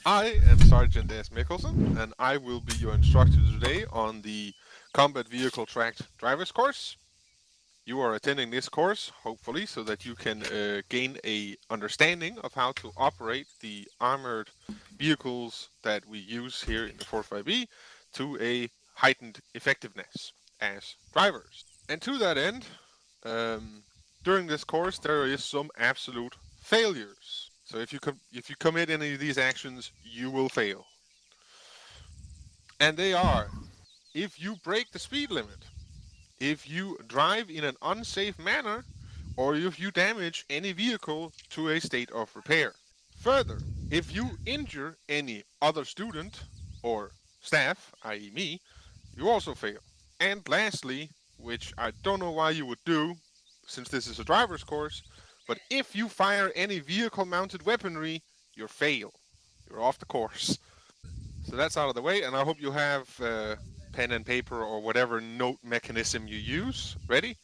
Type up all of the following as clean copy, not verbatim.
I am Sergeant S. Mikkelsen, and I will be your instructor today on the Combat Vehicle Tracked Driver's course. You are attending this course, hopefully, so that you can gain a understanding of how to operate the armored vehicles that we use here in the 45B to a heightened effectiveness as drivers. And to that end, um, during this course, there is some absolute failures. So if you commit any of these actions, you will fail. And they are: if you break the speed limit, if you drive in an unsafe manner, or if you damage any vehicle to a state of repair. Further, if you injure any other student or staff, i.e. me, you also fail. And lastly, which I don't know why you would do, since this is a driver's course, but if you fire any vehicle-mounted weaponry, you fail. You're off the course. So that's out of the way, and I hope you have pen and paper or whatever note mechanism you use ready,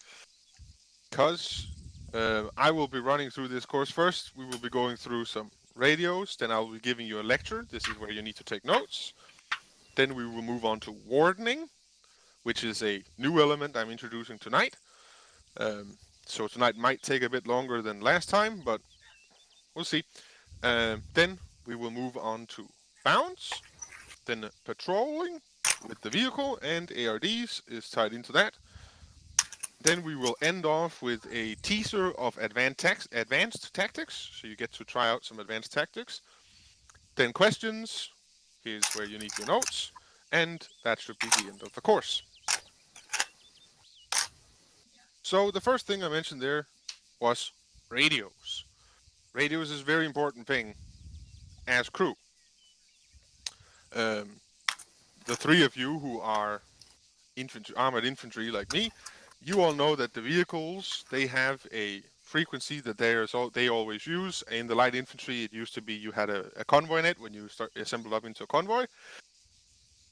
because I will be running through this course first. We will be going through some radios, then I will be giving you a lecture. This is where you need to take notes. Then we will move on to wardening, which is a new element I'm introducing tonight. So tonight might take a bit longer than last time, but we'll see. Then we will move on to bounds, then patrolling with the vehicle, and ARDs is tied into that. Then we will end off with a teaser of advanced tactics, so you get to try out some advanced tactics. Then questions, here's where you need your notes, and that should be the end of the course. So the first thing I mentioned there was radios. Radios is a very important thing as crew. The three of you who are armored infantry like me, you all know that the vehicles, they have a frequency that they always use. In the light infantry, it used to be you had a convoy net when you assembled up into a convoy.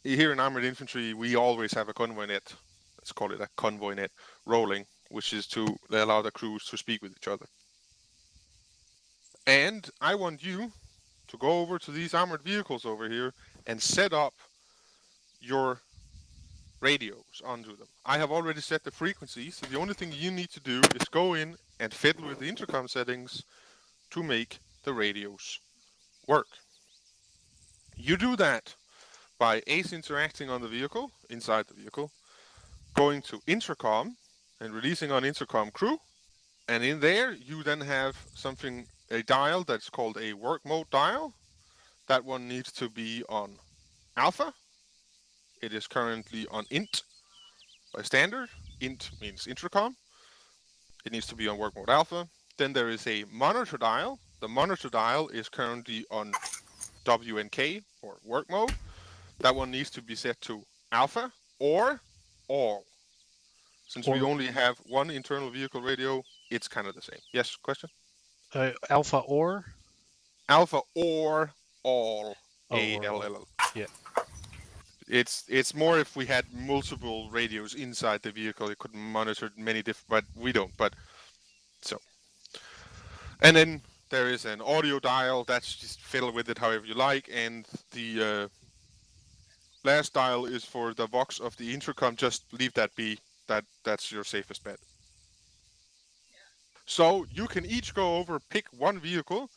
Here in armored infantry, we always have a convoy net. Let's call it a convoy net rolling, which is to allow the crews to speak with each other. And I want you to go over to these armored vehicles over here and set up your radios onto them. I have already set the frequency, so the only thing you need to do is go in and fiddle with the intercom settings to make the radios work. You do that by interacting on the vehicle, inside the vehicle, going to intercom and releasing on intercom crew, and in there you then have a dial that's called a work mode dial. That one needs to be on alpha. It is currently on int by standard. Int means intercom. It needs to be on work mode alpha. Then there is a monitor dial. The monitor dial is currently on WNK or work mode. That one needs to be set to alpha or all. Since we only have one internal vehicle radio, it's kind of the same. Yes, question? Alpha or? Alpha or all. Oh, ALL. yeah. It's more if we had multiple radios inside the vehicle, it could monitor many different, but we don't. But so, and then there is an audio dial. That's just fiddle with it however you like, and the last dial is for the vox of the intercom. Just leave that be. That's your safest bet. So you can each go over, pick one vehicle,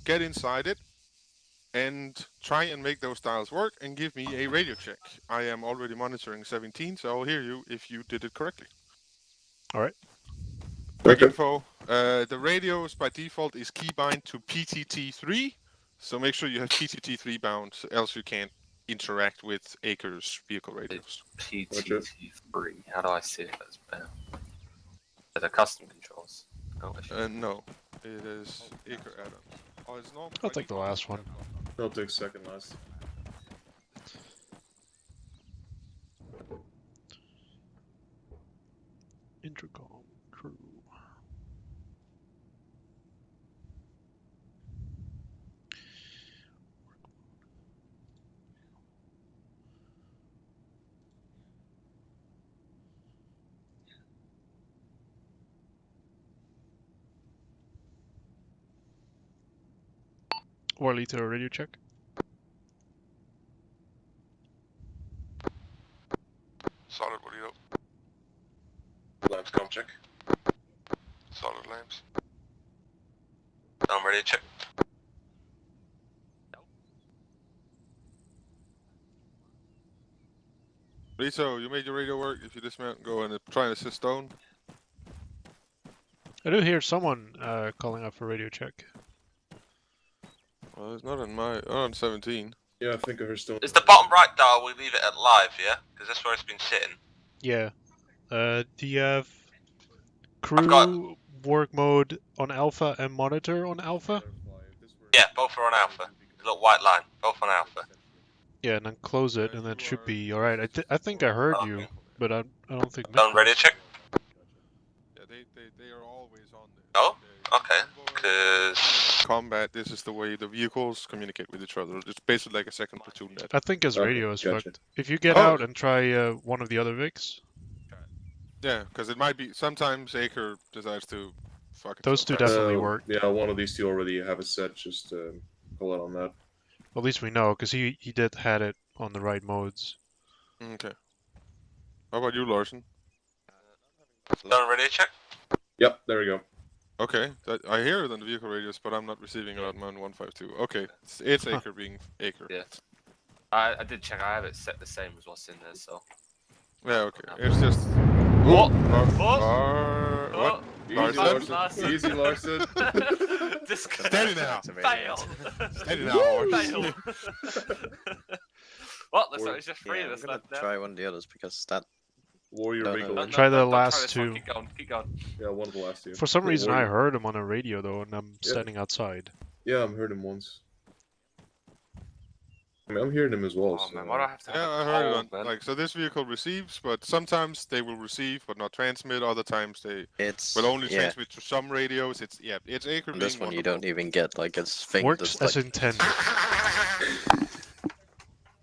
get inside it, and try and make those dials work, and give me a radio check. I am already monitoring 17, so I'll hear you if you did it correctly. All right. Quick info, the radios by default is keybind to PTT3, so make sure you have PTT3 bound, else you can't interact with Acre's vehicle radios. PTT3, how do I see it as bound? Are the custom controls? No, it is Acre add-on. Oh, it's not. I'll take the last one. I'll take second last. Intercom crew. Warley to a radio check. check. Solid lamps. I'm ready to check. Riso, you made your radio work. If you dismount and go and try and assist Stone. I do hear someone calling up for radio check. Well, it's not on my. Not on 17. Yeah, I think I heard Stone. Is the bottom right dial, we leave it at live, yeah? Because that's where it's been sitting. Yeah. Do you have I've got- crew work mode on alpha and monitor on alpha? Yeah, both are on alpha. The little white line, both on alpha. Yeah, and then close it, and that should be alright. I think I heard you, but I don't think. I'm ready to check. Yeah, they are always on there. Oh, okay. Because Combat, this is the way the vehicles communicate with each other. It's basically like a second platoon net. I think his Okay, radio is gotcha. fucked. If you get Oh. out and try one of the other Vics, Yeah, because it might be. Sometimes Acre decides to fuck it. Those two definitely work. Yeah, one of these two already have a set. Just call out on that. at least we know, because he did had it on the right modes. Okay. How about you, Larson? I'm ready to check. Yep, there we go. Okay, I hear it on the vehicle radios, but I'm not receiving it on man 152. Okay, it's Acre being Acre. Yeah. I did check. I have it set the same as what's in there, so. Yeah, okay. It's just. What? What? Easy, Larson. Larson. Easy, Larson. Steady now. Fail. Steady now, horse. Fail. Well, looks Or- like it's just three Yeah, of I'm us gonna left now. try one of the others because that. Warrior No, no, Regal. no. Try the don't last this one. two. Keep going. Keep going. Yeah, one of the last two. For some reason, I Warrior. heard him on a radio though, and I'm Yeah. standing outside. Yeah, I'm heard him once. I mean, I'm hearing him as well. Oh so... man, why do I have to have Yeah, a I heard it poll, on. man? Like, so this vehicle receives, but sometimes they will receive but not transmit. Other times they It's will only yeah. transmit to some radios. It's it's Acre On being this one you wonderful. don't even get like a thing Works that's as like intended.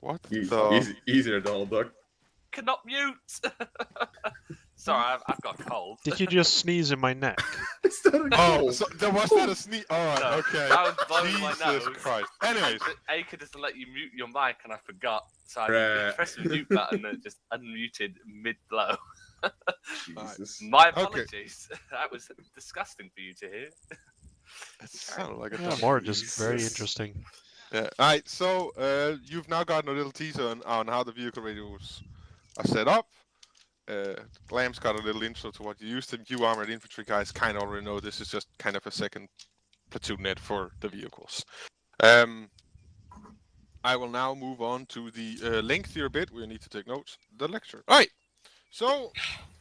What Easy, the? easier, Donald Duck. Cannot mute. Sorry, I've got a cold. Did you just sneeze in my neck? Is that a Oh, goal? so there was not a sneak. Alright, No, okay. that was blowing my Jesus nose. Christ. Anyways, Acre doesn't let you mute your mic, and I forgot. So I Right. pressed the mute button and it just unmuted mid-blow. Jesus. My Okay. apologies. That was disgusting for you to hear. it sounded like a Yeah, dumb- more just very Jesus. interesting. Yeah. Alright, so you've now gotten a little teaser on how the vehicle radios are set up. Lamb's got a little intro to what you used to. You armored infantry guys kind of already know this is just kind of a second platoon net for the vehicles. I will now move on to the lengthier bit where you need to take notes, the lecture. Alright, so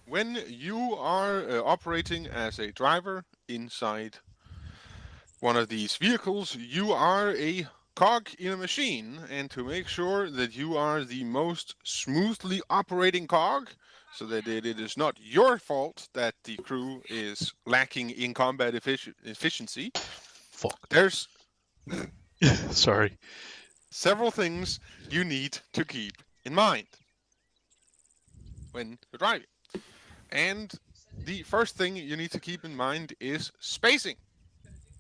when you are operating as a driver inside one of these vehicles, you are a cog in a machine, and to make sure that you are the most smoothly operating cog, so that it is not your fault that the crew is lacking in combat efficiency, Fuck. there's Sorry. several things you need to keep in mind when you're driving. And the first thing you need to keep in mind is spacing.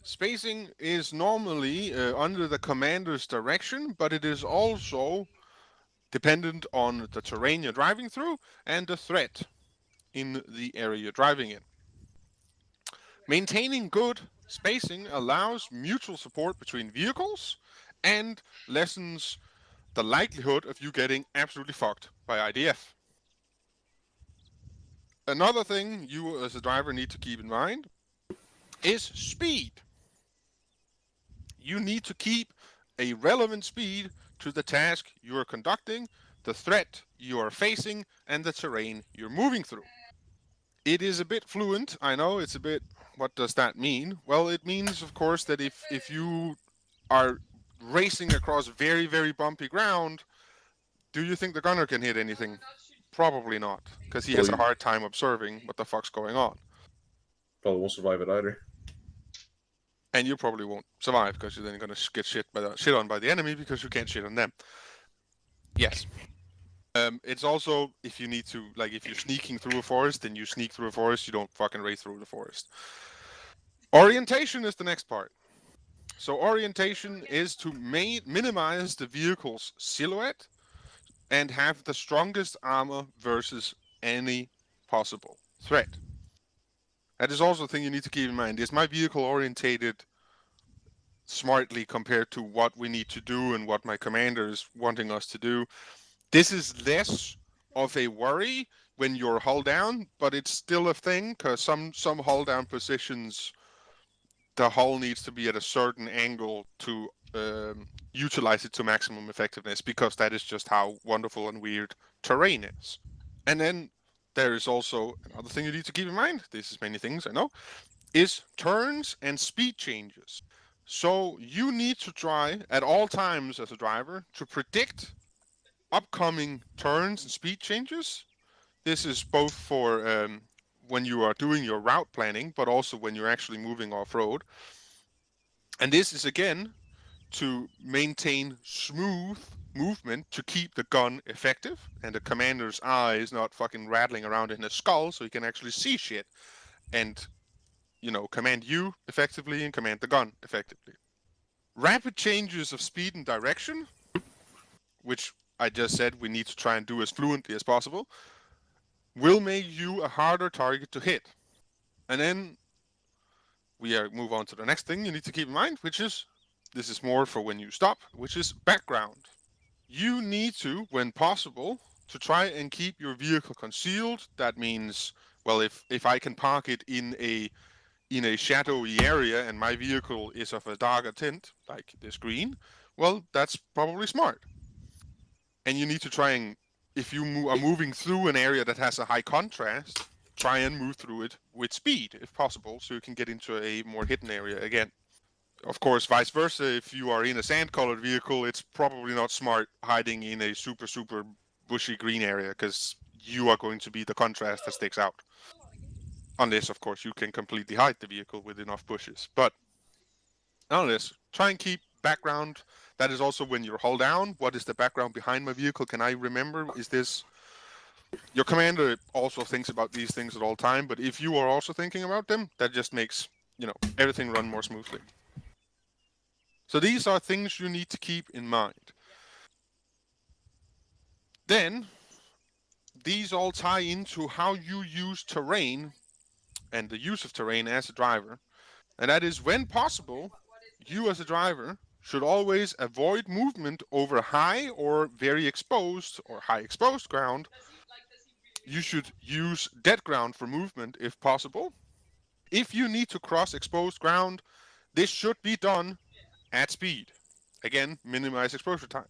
Spacing is normally under the commander's direction, but it is also dependent on the terrain you're driving through and the threat in the area you're driving in. Maintaining good spacing allows mutual support between vehicles and lessens the likelihood of you getting absolutely fucked by IDF. Another thing you as a driver need to keep in mind is speed. You need to keep a relevant speed to the task you are conducting, the threat you are facing, and the terrain you're moving through. It is a bit fluent, I know, it's a bit, what does that mean? Well, it means, of course, that if you are racing across very, very bumpy ground, do you think the gunner can hit anything? Probably not, because he has a hard time observing what the fuck's going on. Probably won't survive it either. And you probably won't survive because you're then going to get shit on by the enemy because you can't shit on them. Yes. It's also, if you need to, like, if you're sneaking through a forest, then you sneak through a forest, you don't fucking race through the forest. Orientation is the next part. So orientation is to minimize the vehicle's silhouette and have the strongest armor versus any possible threat. That is also a thing you need to keep in mind. Is my vehicle orientated smartly compared to what we need to do and what my commander is wanting us to do? This is less of a worry when you're hull down, but it's still a thing because some hull down positions, the hull needs to be at a certain angle to utilize it to maximum effectiveness, because that is just how wonderful and weird terrain is. And then there is also another thing you need to keep in mind. This is many things, I know, is turns and speed changes. So you need to try at all times as a driver to predict upcoming turns and speed changes. This is both for when you are doing your route planning, but also when you're actually moving off-road. And this is again to maintain smooth movement to keep the gun effective and the commander's eyes not fucking rattling around in his skull, so he can actually see shit and, command you effectively and command the gun effectively. Rapid changes of speed and direction, which I just said we need to try and do as fluently as possible, will make you a harder target to hit. And then we move on to the next thing you need to keep in mind, which is, this is more for when you stop, which is background. You need to, when possible, to try and keep your vehicle concealed. That means, well, if I can park it in a shadowy area and my vehicle is of a darker tint, like this green, well, that's probably smart. And you need to try and, if you are moving through an area that has a high contrast, try and move through it with speed, if possible, so you can get into a more hidden area again. Of course, vice versa, if you are in a sand-colored vehicle, it's probably not smart hiding in a super, super bushy green area, because you are going to be the contrast that sticks out. Unless, of course, you can completely hide the vehicle with enough bushes. But nonetheless, try and keep background. That is also when you're hull down. What is the background behind my vehicle? Can I remember? Is this... Your commander also thinks about these things at all time, but if you are also thinking about them, that just makes, everything run more smoothly. So these are things you need to keep in mind. Then, these all tie into how you use terrain and the use of terrain as a driver. And that is, when possible, you as a driver should always avoid movement over high or very exposed or high exposed ground. You should use dead ground for movement if possible. If you need to cross exposed ground, this should be done at speed. Again, minimize exposure time.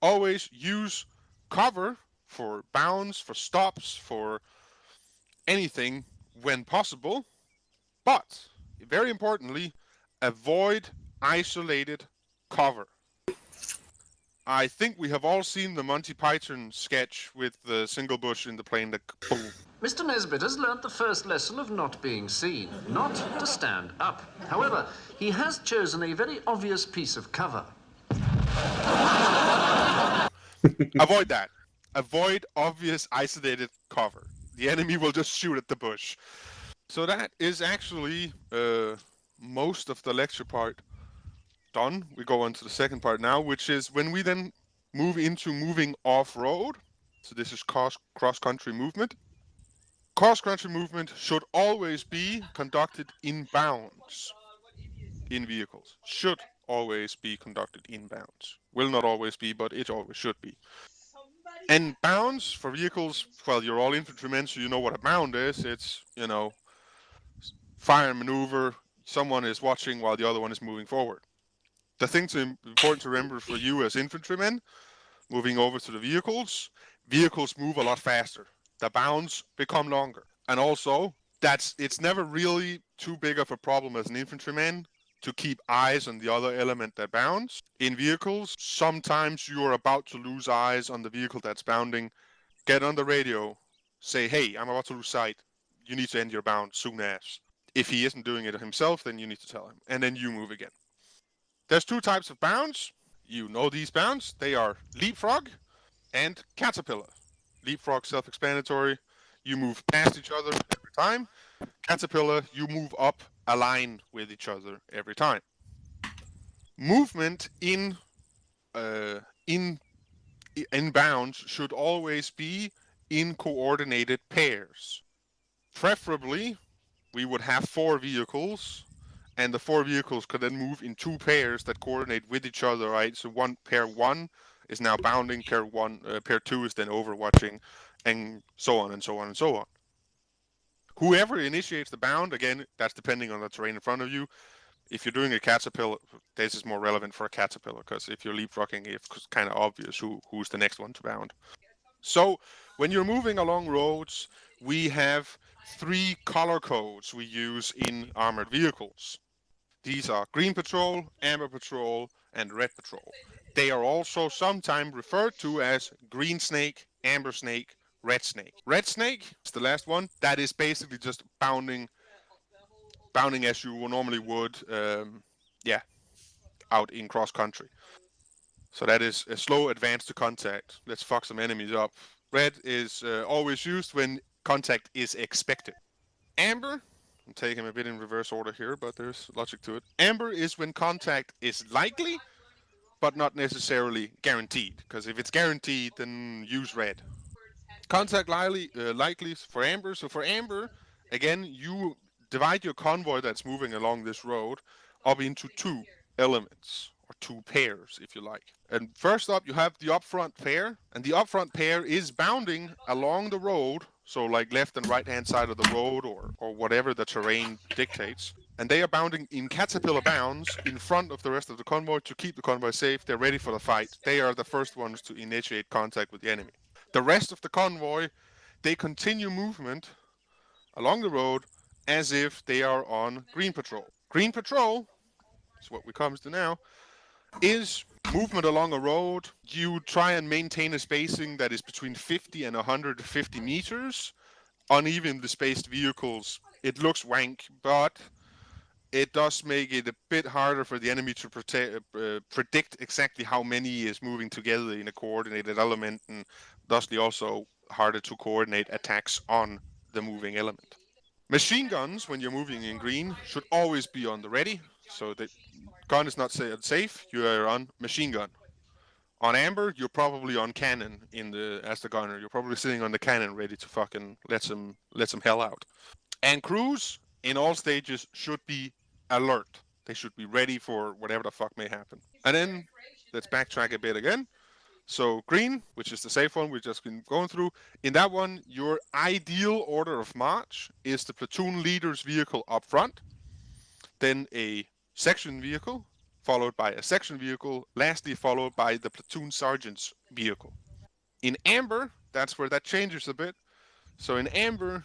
Always use cover for bounds, for stops, for anything when possible. But, very importantly, avoid isolated cover. I think we have all seen the Monty Python sketch with the single bush in the plane that... Boom. Mr. Nesbitt has learnt the first lesson of not being seen, not to stand up. However, he has chosen a very obvious piece of cover. Avoid that. Avoid obvious isolated cover. The enemy will just shoot at the bush. So that is actually most of the lecture part done. We go on to the second part now, which is when we then move into moving off-road. So this is cross-country movement. Cross-country movement should always be conducted in bounds in vehicles. Should always be conducted in bounds. Will not always be, but it always should be. And bounds for vehicles, well, you're all infantrymen, so you know what a bound is. It's, fire and maneuver. Someone is watching while the other one is moving forward. The thing important to remember for you as infantrymen, moving over to the vehicles move a lot faster. The bounds become longer. And also, it's never really too big of a problem as an infantryman to keep eyes on the other element that bounds. In vehicles, sometimes you are about to lose eyes on the vehicle that's bounding. Get on the radio, say, hey, I'm about to lose sight. You need to end your bound soon as. If he isn't doing it himself, then you need to tell him. And then you move again. There's two types of bounds. You know these bounds. They are leapfrog and caterpillar. Leapfrog, self-explanatory. You move past each other every time. Caterpillar, you move up a line with each other every time. Movement in bounds should always be in coordinated pairs. Preferably we would have 4 vehicles, and the 4 vehicles could then move in 2 pairs that coordinate with each other, right? So pair 1 is now bounding, pair 2 is then overwatching, and so on and so on and so on. Whoever initiates the bound, again, that's depending on the terrain in front of you. If you're doing a caterpillar, this is more relevant for a caterpillar, because if you're leapfrogging, it's kind of obvious who's the next one to bound. So when you're moving along roads, we have 3 color codes we use in armored vehicles. These are green patrol, amber patrol, and red patrol. They are also sometimes referred to as green snake, amber snake, red snake. Red snake is the last one. That is basically just bounding as you normally would, out in cross country. So that is a slow advance to contact. Let's fuck some enemies up. Red is always used when contact is expected. Amber, I'm taking a bit in reverse order here, but there's logic to it. Amber is when contact is likely, but not necessarily guaranteed. Because if it's guaranteed, then use red. Contact likely for Amber. So for Amber, again, you divide your convoy that's moving along this road up into 2 elements, or 2 pairs, if you like. And first up, you have the upfront pair, and the upfront pair is bounding along the road, so like left and right hand side of the road, or whatever the terrain dictates. And they are bounding in caterpillar bounds in front of the rest of the convoy to keep the convoy safe. They're ready for the fight. They are the first ones to initiate contact with the enemy. The rest of the convoy, they continue movement along the road as if they are on green patrol. Green patrol is what we come to now, is movement along a road. You try and maintain a spacing that is between 50 and 150 meters. Unevenly spaced vehicles, it looks wank, but it does make it a bit harder for the enemy to predict exactly how many is moving together in a coordinated element, and thusly also harder to coordinate attacks on the moving element. Machine guns, when you're moving in green, should always be on the ready, so the gun is not safe, you are on machine gun. On amber, you're probably on cannon as the gunner. You're probably sitting on the cannon ready to fucking let some hell out. And crews, in all stages, should be alert. They should be ready for whatever the fuck may happen. And then, let's backtrack a bit again. So green, which is the safe one we've just been going through, in that one, your ideal order of march is the platoon leader's vehicle up front, then a section vehicle, followed by a section vehicle, lastly followed by the platoon sergeant's vehicle. In amber, that's where that changes a bit. So in amber,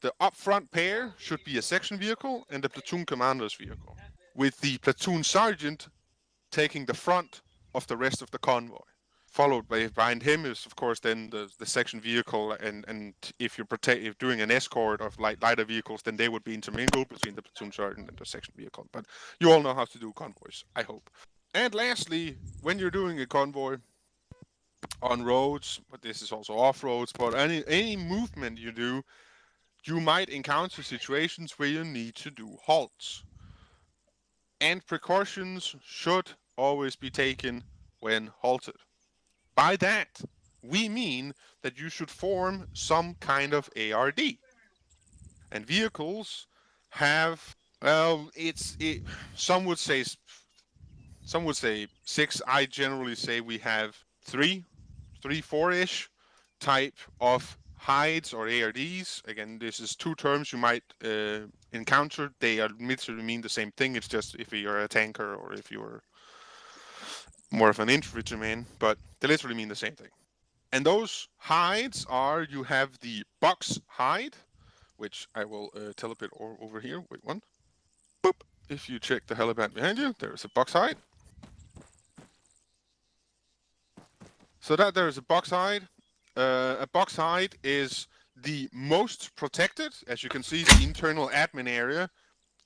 the upfront pair should be a section vehicle and the platoon commander's vehicle, with the platoon sergeant taking the front of the rest of the convoy. Followed by behind him is, of course, then the section vehicle, and if you're doing an escort of lighter vehicles, then they would be intermingled between the platoon sergeant and the section vehicle. But you all know how to do convoys, I hope. And lastly, when you're doing a convoy on roads, but this is also off roads, but any movement you do, you might encounter situations where you need to do halts. And precautions should always be taken when halted. By that, we mean that you should form some kind of ARD. And vehicles have, well, some would say 6. I generally say we have 3, 4-ish type of hides or ARDs. Again, this is 2 terms you might encounter. They literally mean the same thing. It's just if you're a tanker or if you're more of an infantryman, but they literally mean the same thing. And those hides are, you have the box hide, which I will tell a bit over here. Wait, one. Boop. If you check the helipad behind you, there's a box hide. So that there is a box hide. A box hide is the most protected. As you can see, the internal admin area.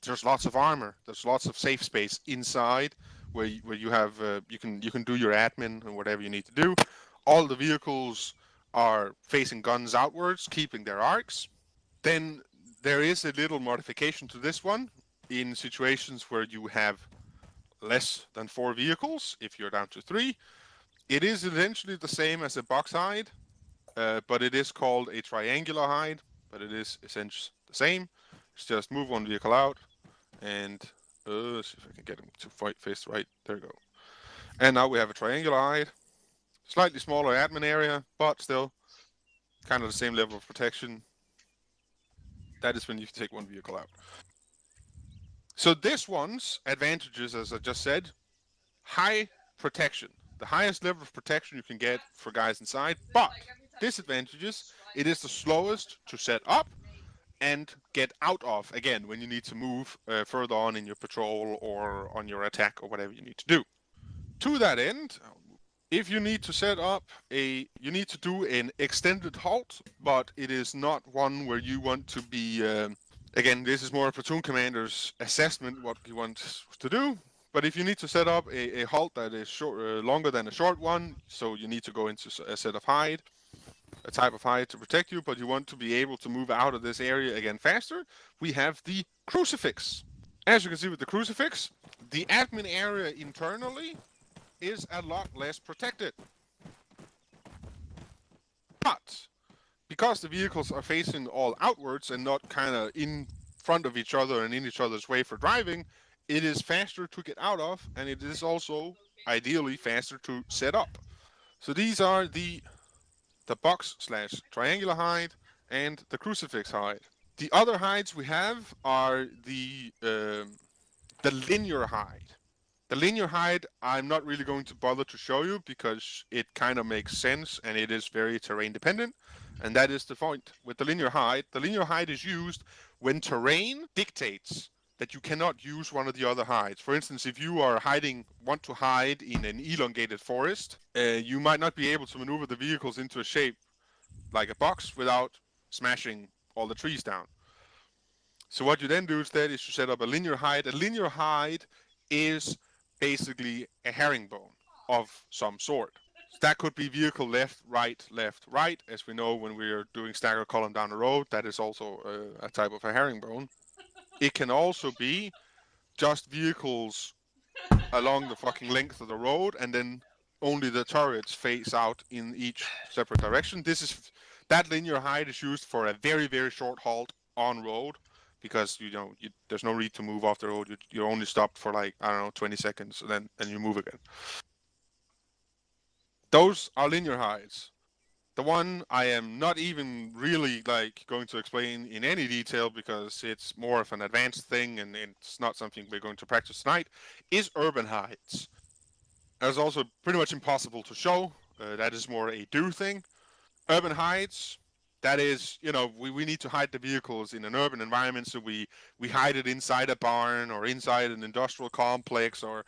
There's lots of armor. There's lots of safe space inside where you have you can do your admin and whatever you need to do. All the vehicles are facing guns outwards, keeping their arcs. Then there is a little modification to this one in situations where you have less than 4 vehicles. If you're down to 3, it is essentially the same as a box hide, but it is called a triangular hide. But it is essentially the same. is just move one vehicle out, and see if I can get him to fight face right. There we go. And now we have a triangular hide, slightly smaller admin area, but still kind of the same level of protection. That is when you take one vehicle out. So this one's advantages, as I just said, high protection. The highest level of protection you can get for guys inside, but disadvantages, it is the slowest to set up and get out of, again, when you need to move further on in your patrol or on your attack or whatever you need to do. To that end, if you need to set up you need to do an extended halt, but it is not one where you want to be, again, this is more a platoon commander's assessment what he wants to do. But if you need to set up a halt that is longer than a short one, so you need to go into a set of hide, a type of hide to protect you, but you want to be able to move out of this area again faster, we have the crucifix. As you can see with the crucifix, the admin area internally is a lot less protected. But because the vehicles are facing all outwards and not kind of in front of each other and in each other's way for driving, it is faster to get out of, and it is also ideally faster to set up. So these are the box/triangular hide and the crucifix hide. The other hides we have are the linear hide. The linear hide I'm not really going to bother to show you because it kind of makes sense and it is very terrain dependent, and that is the point with the linear hide. The linear hide is used when terrain dictates that you cannot use one of the other hides. For instance, if you are want to hide in an elongated forest, you might not be able to maneuver the vehicles into a shape like a box without smashing all the trees down. So what you then do instead is you set up a linear hide. A linear hide is basically a herringbone of some sort. That could be vehicle left, right. As we know when we are doing stagger column down the road, that is also a type of a herringbone. It can also be just vehicles along the fucking length of the road, and then only the turrets face out in each separate direction. That linear hide is used for a very, very short halt on road, because there's no need to move off the road. You're only stopped for 20 seconds, and then you move again. Those are linear hides. The one I am not even really going to explain in any detail because it's more of an advanced thing and it's not something we're going to practice tonight, is urban hides. That's also pretty much impossible to show. That is more a do thing. Urban hides, that is, we need to hide the vehicles in an urban environment, so we hide it inside a barn or inside an industrial complex or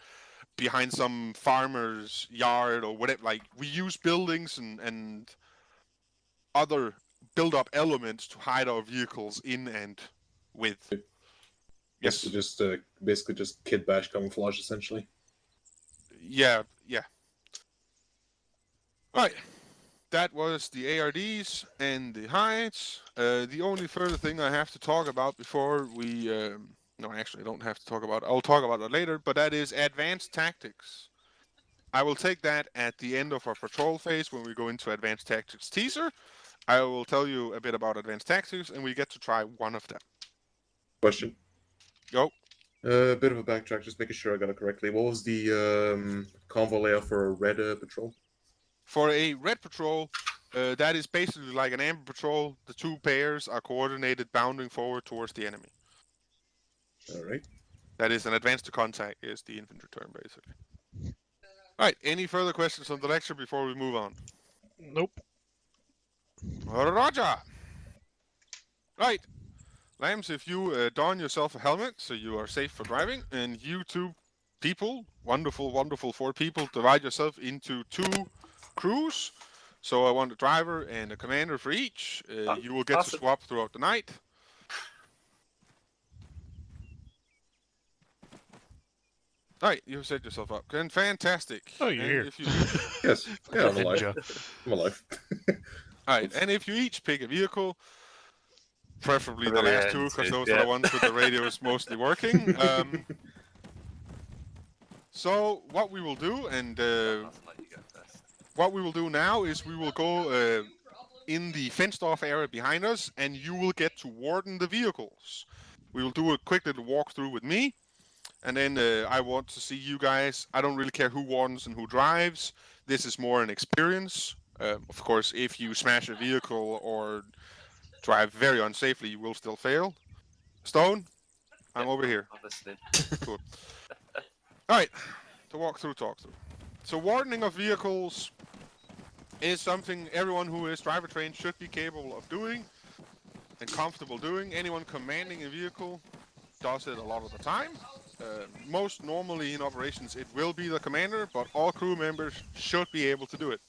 behind some farmer's yard or whatever. We use buildings and other build-up elements to hide our vehicles in and with. Yes, so just basically just kit bash camouflage, essentially. Yeah. Right. That was the ARDs and the hides. The only further thing I have to talk about before we... no, actually, I don't have to talk about it. I'll talk about it later, but that is advanced tactics. I will take that at the end of our patrol phase when we go into advanced tactics teaser. I will tell you a bit about advanced tactics, and we get to try one of them. Question. Go. A bit of a backtrack, just making sure I got it correctly. What was the convo layout for a red patrol? For a red patrol, that is basically like an amber patrol. The two pairs are coordinated, bounding forward towards the enemy. All right. That is an advance to contact, is the infantry term, basically. All right, any further questions on the lecture before we move on? Nope. Roger! Right. Lambs, if you don yourself a helmet so you are safe for driving, and you two people, wonderful, wonderful 4 people, divide yourself into 2 crews. So I want a driver and a commander for each. You will get to swap throughout the night. All right, you've set yourself up. And fantastic. Oh, you're here. If you... Yes. Yeah, I'm alive. I'm alive. All right, and if you each pick a vehicle, preferably the last 2, because those are the ones with the radios mostly working. So what we will do, and what we will do now is we will go in the fenced-off area behind us, and you will get to warden the vehicles. We will do a quick little walkthrough with me, and then I want to see you guys. I don't really care who wants and who drives. This is more an experience. Of course, if you smash a vehicle or drive very unsafely, you will still fail. Stone, I'm over here. Obviously. Cool. All right, to walk through, talk through. So wardening of vehicles is something everyone who is driver trained should be capable of doing and comfortable doing. Anyone commanding a vehicle does it a lot of the time. Most normally in operations it will be the commander, but all crew members should be able to do it.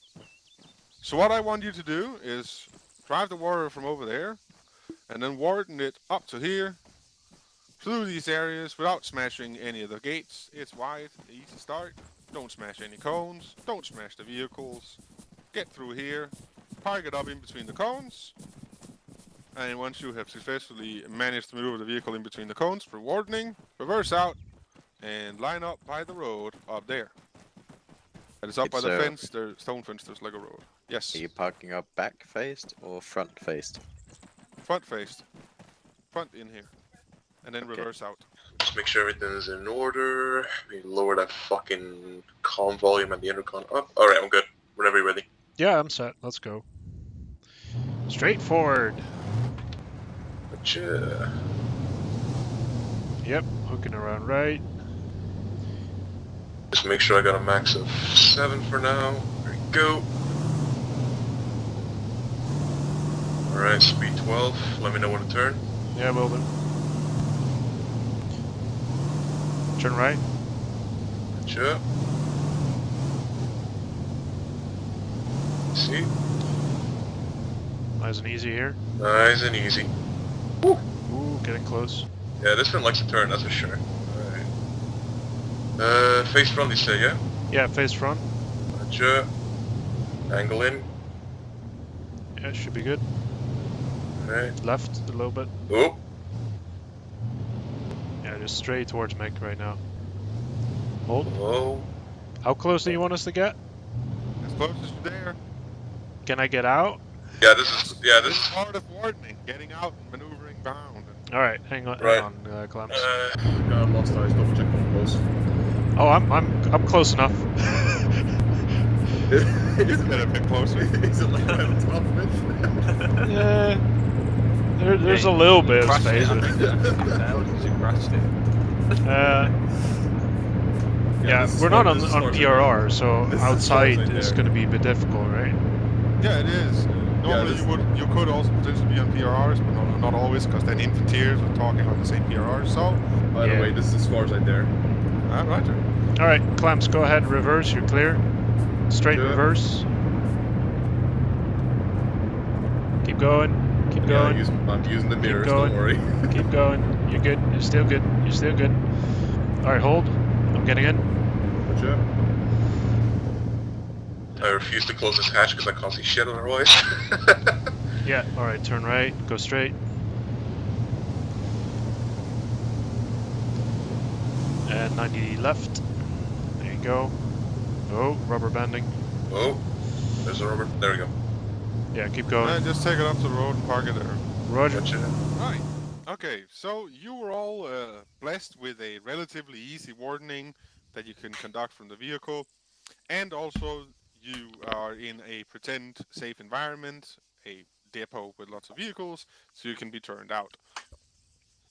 So what I want you to do is drive the warrior from over there and then warden it up to here through these areas without smashing any of the gates. It's wide, easy start. Don't smash any cones, don't smash the vehicles. Get through here, park it up in between the cones, and once you have successfully managed to maneuver the vehicle in between the cones for wardening, reverse out and line up by the road up there. That is up by It's, the fence, the stone fence, there's like a road. Yes, Are you parking up back faced or front faced? front faced. Front in here. And then Okay. reverse out. Just make sure everything's in order. We lower that fucking comm volume and the intercom up. Alright, I'm good. Whenever you're ready. Yeah, I'm set. Let's go. Straight forward. Gotcha. Yep, hooking around right. Just make sure I got a max of 7 for now. There we go. Alright, speed 12. Let me know when to turn. Yeah, will do. Turn right. Gotcha. See? Nice and easy here. Nice and easy. Ooh, getting close. Yeah, this one likes to turn, that's for sure. Alright. Face front, you say, yeah? Yeah, face front. Gotcha. Angle in. Yeah, should be good. Alright. Left a little bit. Oh! Yeah, just straight towards Mech right now. Hold. Whoa. How close do you want us to get? As close as you dare. Can I get out? Yeah, this This is is... part of wardening, getting out and maneuvering bound. All right, hang Right. on, Clemps. God, lost eyes, double check on close. Oh, I'm close enough. He's a bit closer. Is it like right on top of it? Yeah. There's a little bit of Crashed space. it, I think now, did you crashed it? Yeah, this is we're not far- on this is far as I PRR, know. so This is as far as outside I is dare. going to be a bit difficult, right? Yeah, it is. Normally this- you could also potentially be on PRRs, but not always, because then infanteers are talking on the same PRR. So, By Yeah. the way, this is as far as I dare. Roger. All right, Clamps, go ahead, reverse. You're clear. Straight Sure. reverse. Keep going. Keep Yeah, going. I'm using the mirrors, going. don't worry. Keep going. You're good. You're still good. You're still good. All right, hold. I'm getting in. Gotcha. I refuse to close this hatch because I can't see shit otherwise. Yeah. All right, turn right. Go straight. And 90 left. There you go. Oh, rubber banding. Oh, there's a rubber. There we go. Yeah, keep going. Just take it up to the road and park it there. Roger. Gotcha. Right. Okay, so you were all blessed with a relatively easy wardening that you can conduct from the vehicle, and also you are in a pretend safe environment, a depot with lots of vehicles, so you can be turned out.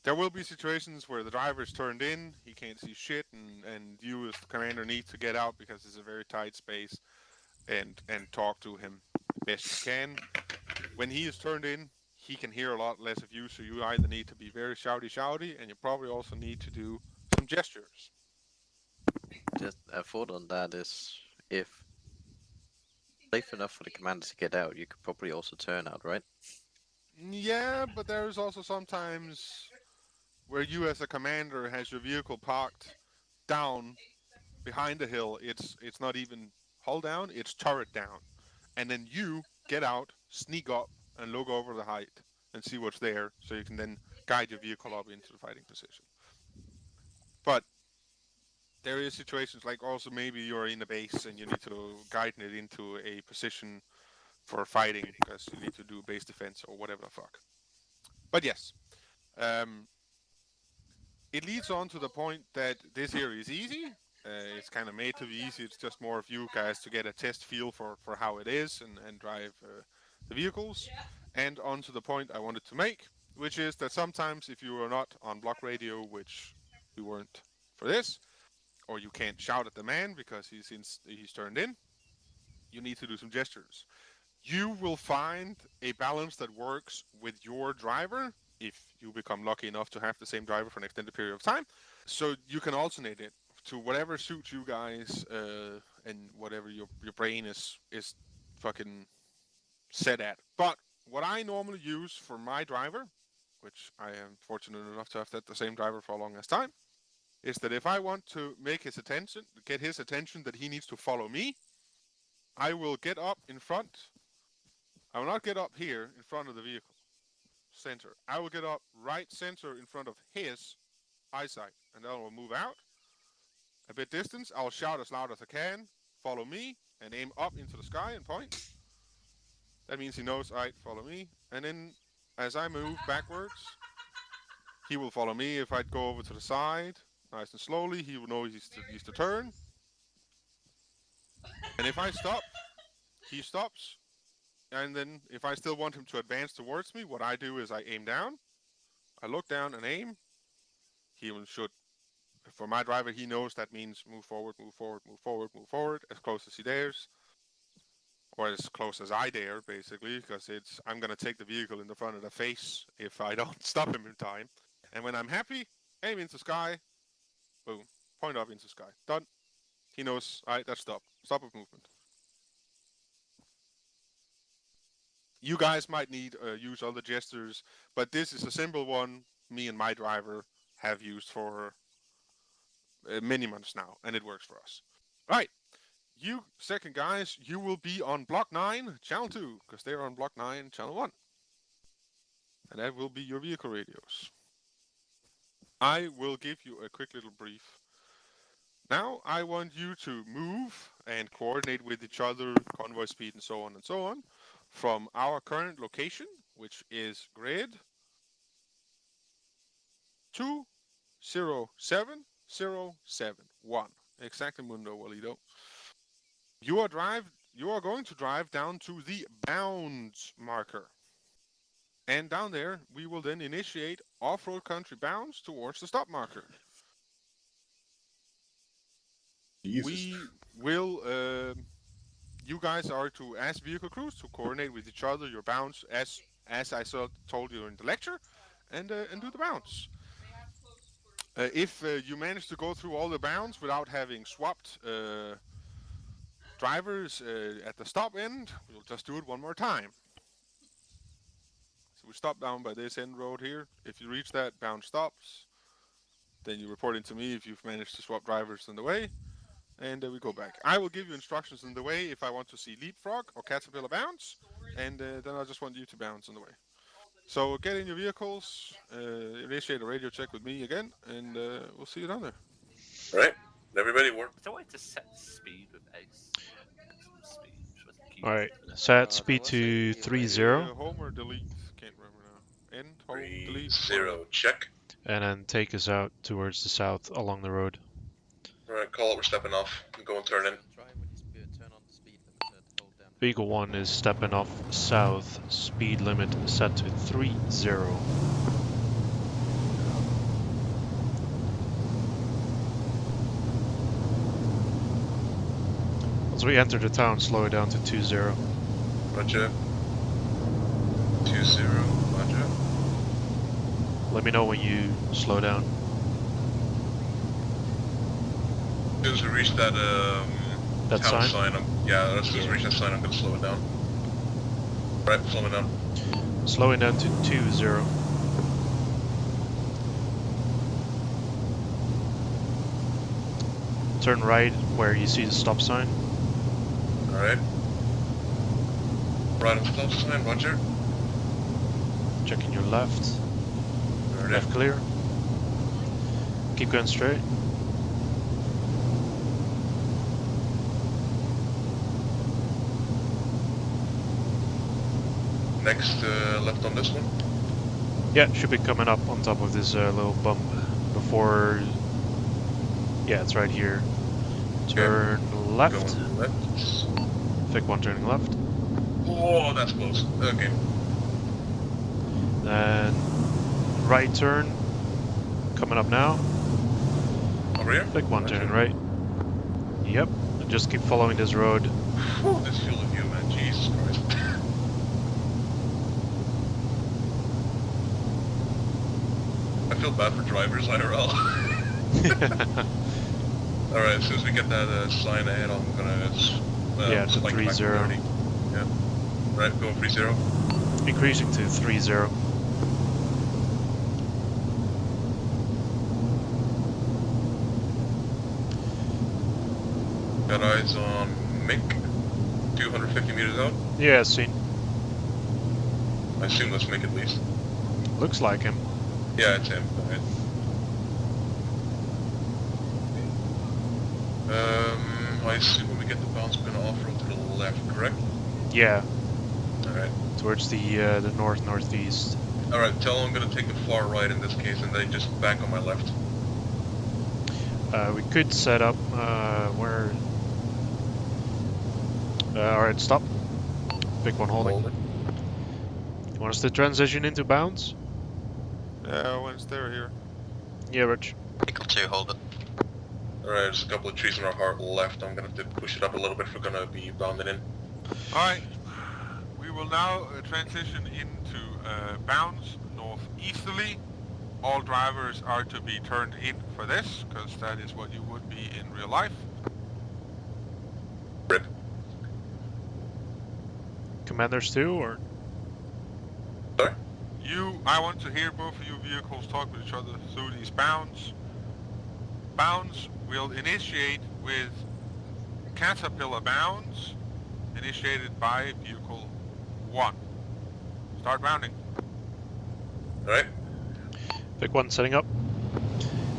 There will be situations where the driver is turned in, he can't see shit, and you as the commander need to get out because it's a very tight space and talk to him best you can. When he is turned in, he can hear a lot less of you, so you either need to be very shouty, and you probably also need to do some gestures. Just a thought on that is if safe enough for the commander to get out, you could probably also turn out, right? Yeah, but there's also sometimes where you as a commander has your vehicle parked down behind a hill. It's not even hull down, it's turret down. And then you get out, sneak up, and look over the height and see what's there, so you can then guide your vehicle up into the fighting position. But there is situations like also maybe you're in a base and you need to guide it into a position for fighting because you need to do base defense or whatever the fuck. But yes, it leads on to the point that this here is easy. It's kind of made to be easy. It's just more of you guys to get a test feel for how it is and drive the vehicles. And on to the point I wanted to make, which is that sometimes if you are not on block radio, which we weren't for this, or you can't shout at the man because he's turned in, you need to do some gestures. You will find a balance that works with your driver if you become lucky enough to have the same driver for an extended period of time. So you can alternate it to whatever suits you guys and whatever your brain is fucking set at. But what I normally use for my driver, which I am fortunate enough to have had the same driver for a long as time, is that if I want to get his attention that he needs to follow me, I will get up in front. I will not get up here in front of the vehicle center. I will get up right center in front of his eyesight, and then I will move out a bit distance. I'll shout as loud as I can, follow me, and aim up into the sky and point. That means he knows, all right, follow me. And then as I move backwards, he will follow me. If I go over to the side, nice and slowly, he will know he's to turn. And if I stop, he stops. And then if I still want him to advance towards me, what I do is I aim down. I look down and aim. He should, for my driver, he knows that means move forward, move forward, move forward, move forward, as close as he dares. Or as close as I dare, basically, because I'm going to take the vehicle in the front of the face if I don't stop him in time. And when I'm happy, aim into sky, boom, point up into sky. Done. He knows, all right, that's stop. Stop of movement. You guys might need use other gestures, but this is a simple one me and my driver have used for many months now, and it works for us. All right, you second guys, you will be on block 9, channel 2, because they're on block 9, channel 1. And that will be your vehicle radios. I will give you a quick little brief. Now I want you to move and coordinate with each other, convoy speed and so on, from our current location, which is grid 207071. Exactly, Mundo Walido. You are going to drive down to the bounds marker. And down there, we will then initiate off-road country bounds towards the stop marker. Jesus. We will, you guys are to, as vehicle crews, to coordinate with each other your bounds as I told you in the lecture, and do the bounds. If you manage to go through all the bounds without having swapped drivers at the stop end, we'll just do it one more time. So we stop down by this end road here. If you reach that, bound stops. Then you report in to me if you've managed to swap drivers on the way. And we go back. I will give you instructions on the way if I want to see leapfrog or caterpillar bounce, and then I just want you to bounce on the way. So get in your vehicles, initiate a radio check with me again, and we'll see you down there. All right, everybody work. Is there a way to set speed with Ace? Alright, set speed to 30, Home or delete? Can't remember now. End, home, delete. 3-0, check. and then take us out towards the south along the road. Alright, call it, we're stepping off. Go and turn in. Vehicle 1 is stepping off south, speed limit set to 30. As we enter the town, slow it down to 20. Roger. 20, roger. Let me know when you slow down. As soon as we reach that That town sign? sign, as soon as we reach that sign, I'm gonna slow it down. Right, slow it down. Slowing down to 20. Turn right where you see the stop sign. Alright. Right on stop sign, roger. Checking your left. Alright. Left clear. Keep going straight. Next left on this one. Yeah, should be coming up on top of this little bump. before. Yeah, it's right here. Turn left. Going left. Vic 1 turning left. Oh, that's close. Okay. Then right turn. Coming up now. Over here? Vic 1 turning Roger. right. Yep. And just keep following this road. Whew, this field of view, man. Jesus Christ. I feel bad for drivers, IRL. Alright, as soon as we get that sign ahead, I'm gonna Yeah, to spike it back to 3-0. 30. Yeah. Right, going 3-0. Increasing to 3-0. Got eyes on Mick. 250 meters out. Yeah, seen. I assume that's Mick at least. Looks like him. Yeah, it's him. Alright. I assume when we get the bounce, we're gonna off-road to the left, correct? Yeah, Alright. towards the north-northeast. Alright, tell them I'm gonna take the far right in this case, and then just back on my left. We could set up where. Alright, stop. Pick one holding. Hold it. You want us to transition into bounds? Once they're here. Yeah, Rich. Equal 2, hold it. Alright, there's a couple of trees on our hard left. I'm gonna have to push it up a little bit if we're gonna be bounded in. Alright, we will now transition into bounds northeasterly. All drivers are to be turned in for this, because that is what you would be in real life. Rip. Commanders too, or? Sorry? I want to hear both of you vehicles talk with each other through these bounds. Bounds will initiate with Caterpillar bounds, initiated by vehicle 1. Start bounding. Alright. Pick one setting up.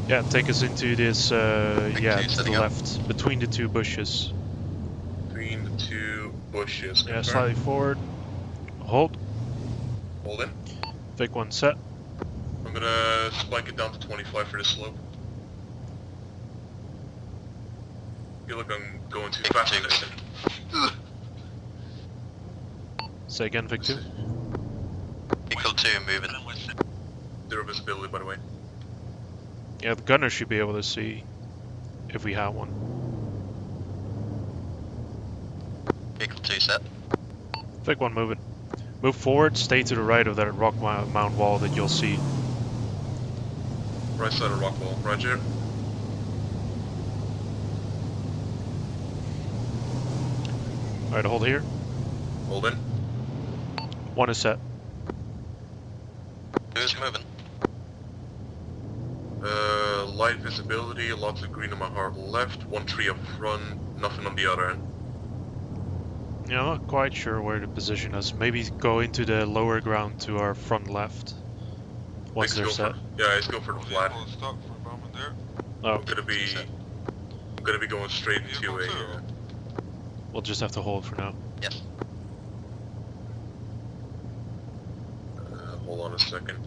Yeah, take us into this, yeah, two to the setting up. left, between the two bushes. Between the two bushes. Yeah, Confirm. slightly forward. Hold. Hold in. Pick one set. I'm gonna spike it down to 25 for this slope. I feel like I'm going too fast in this. Say again, Vic 2. Equal 2, moving. Zero visibility, by the way. Yeah, the gunner should be able to see if we have one. Equal 2 set. Pick one moving. Move forward, stay to the right of that rock mound wall that you'll see. Right side of rock wall. Roger. Alright, hold here. Hold in. One is set. Who's moving? Light visibility, lots of green on my hard left, one tree up front, nothing on the other end. Yeah, I'm not quite sure where to position us. Maybe go into the lower ground to our front left. Once they're Let's go set. yeah, let's go for the flat. Vehicle stop for a moment there. Oh, I'm gonna be going straight into Vehicle a. two. we'll just have to hold for now. Yes. Hold on a second.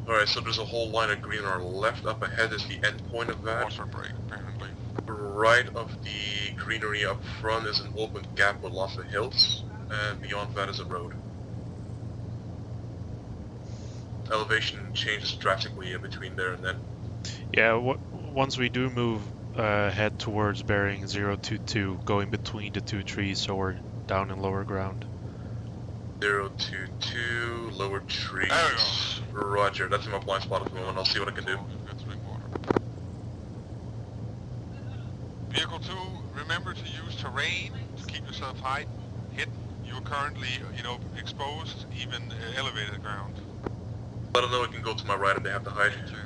Alright, so there's a whole line of green on our left. Up ahead is the end point of that. Water break, apparently. Right of the greenery up front is an open gap with lots of hills, and beyond that is a road. Elevation changes drastically in between there and then. Yeah, once we do move head towards bearing 022, going between the two trees, so we're down in lower ground. 022, lower trees. There we go. Roger, that's in my blind spot at the moment. I'll see what I can do. We've got to drink water. Vehicle 2, remember to use terrain to keep yourself hidden. You're currently, exposed, even elevated ground. Let them know I can go to my right if they have to hide. Thank you.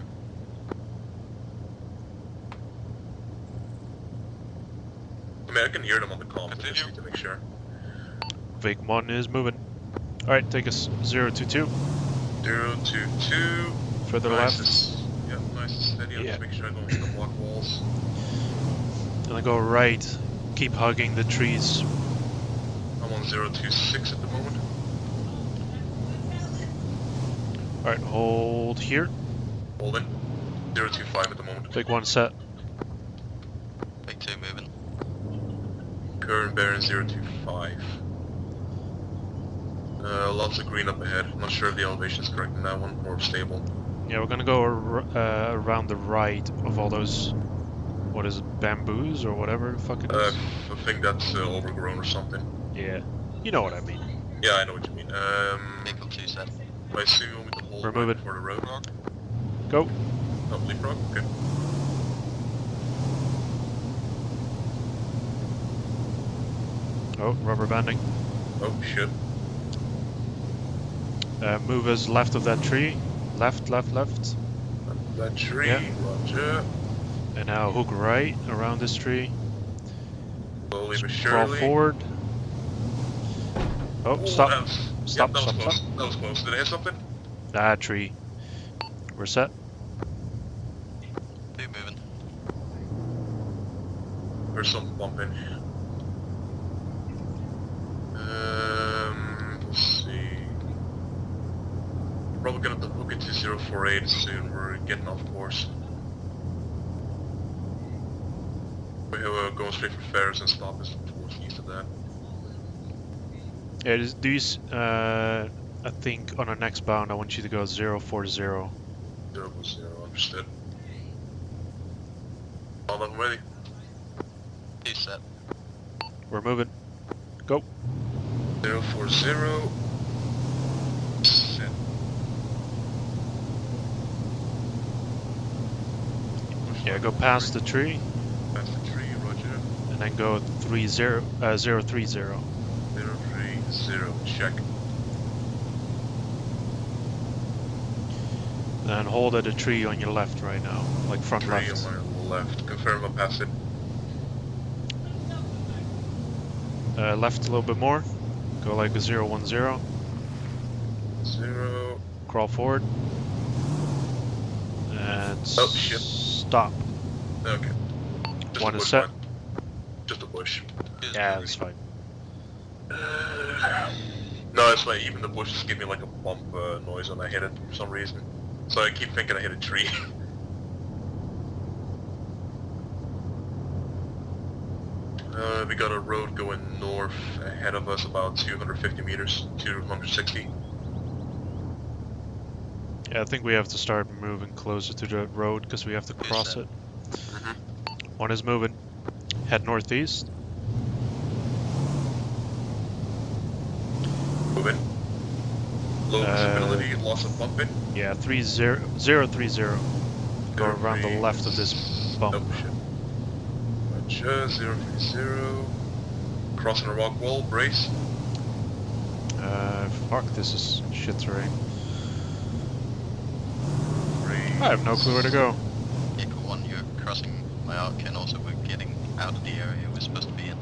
I mean, I can hear them on the comms, I just Continue. need to make sure. Vic 1 is moving. Alright, take us 022. 022. Further Nice left. Yeah, nice and steady. I'll Yeah. just make sure I don't hit the block walls. And then go right. Keep hugging the trees. I'm on 026 at the moment. Alright, hold here. Holding. 025 at the moment. Big one set. Big 2 moving. Current bearing 025. Lots of green up ahead. Not sure if the elevation is correct in that one or stable. Yeah, we're gonna go around the right of all those. What is it, bamboos or whatever the fuck it is? I think that's overgrown or something. Yeah, you know what I mean. Yeah, I know what you mean. Vehicle 2 set. I assume we can hold We're right moving. for the road. Go. Oh, leapfrog? Okay. Oh, rubber banding. Oh, shit. Move us left of that tree. Left, left, left. That tree, Yeah. roger. And now hook right around this tree. Slowly but Crawl surely. forward. Oh, Ooh, stop. That was, Stop, yeah, that stop, was close. stop. That was close. Did I hit something? Ah, tree. We're set. 2 moving. There's something bumping. Let's see. Probably gonna have to hook it to 048 soon. We're getting off course. We're going straight for Ferris and stop us towards east of that. Yeah, these, I think on our next bound I want you to go 040. 0 understood. All done ready. 2 set. We're moving. Go. 040. Set. Yeah, go past the tree Past the tree, roger. and then go 030. 030, check. And hold at a tree on your left right now, like front Tree left. on my left. Confirm I pass it. Left a little bit more. Go like a 010. 0. Crawl forward. And Oh, shit. stop. Okay. Just One a is bush, set. man. Just a bush. Yeah, that's fine. No, it's like even the bushes give me like a bump noise when I hit it for some reason. So I keep thinking I hit a tree. We got a road going north ahead of us about 250 meters, 260. Yeah, I think we have to start moving closer to the road because we have to cross it. One is moving. Head northeast. Moving. Low visibility, loss of bumping. Yeah, 030. Go around the left of this bump. Oh shit. Roger, 030. Crossing a rock wall, brace. Fuck, this is shit terrain. Brace. I have no clue where to go. Vehicle 1, you're crossing my arc and also we're getting out of the area we're supposed to be in.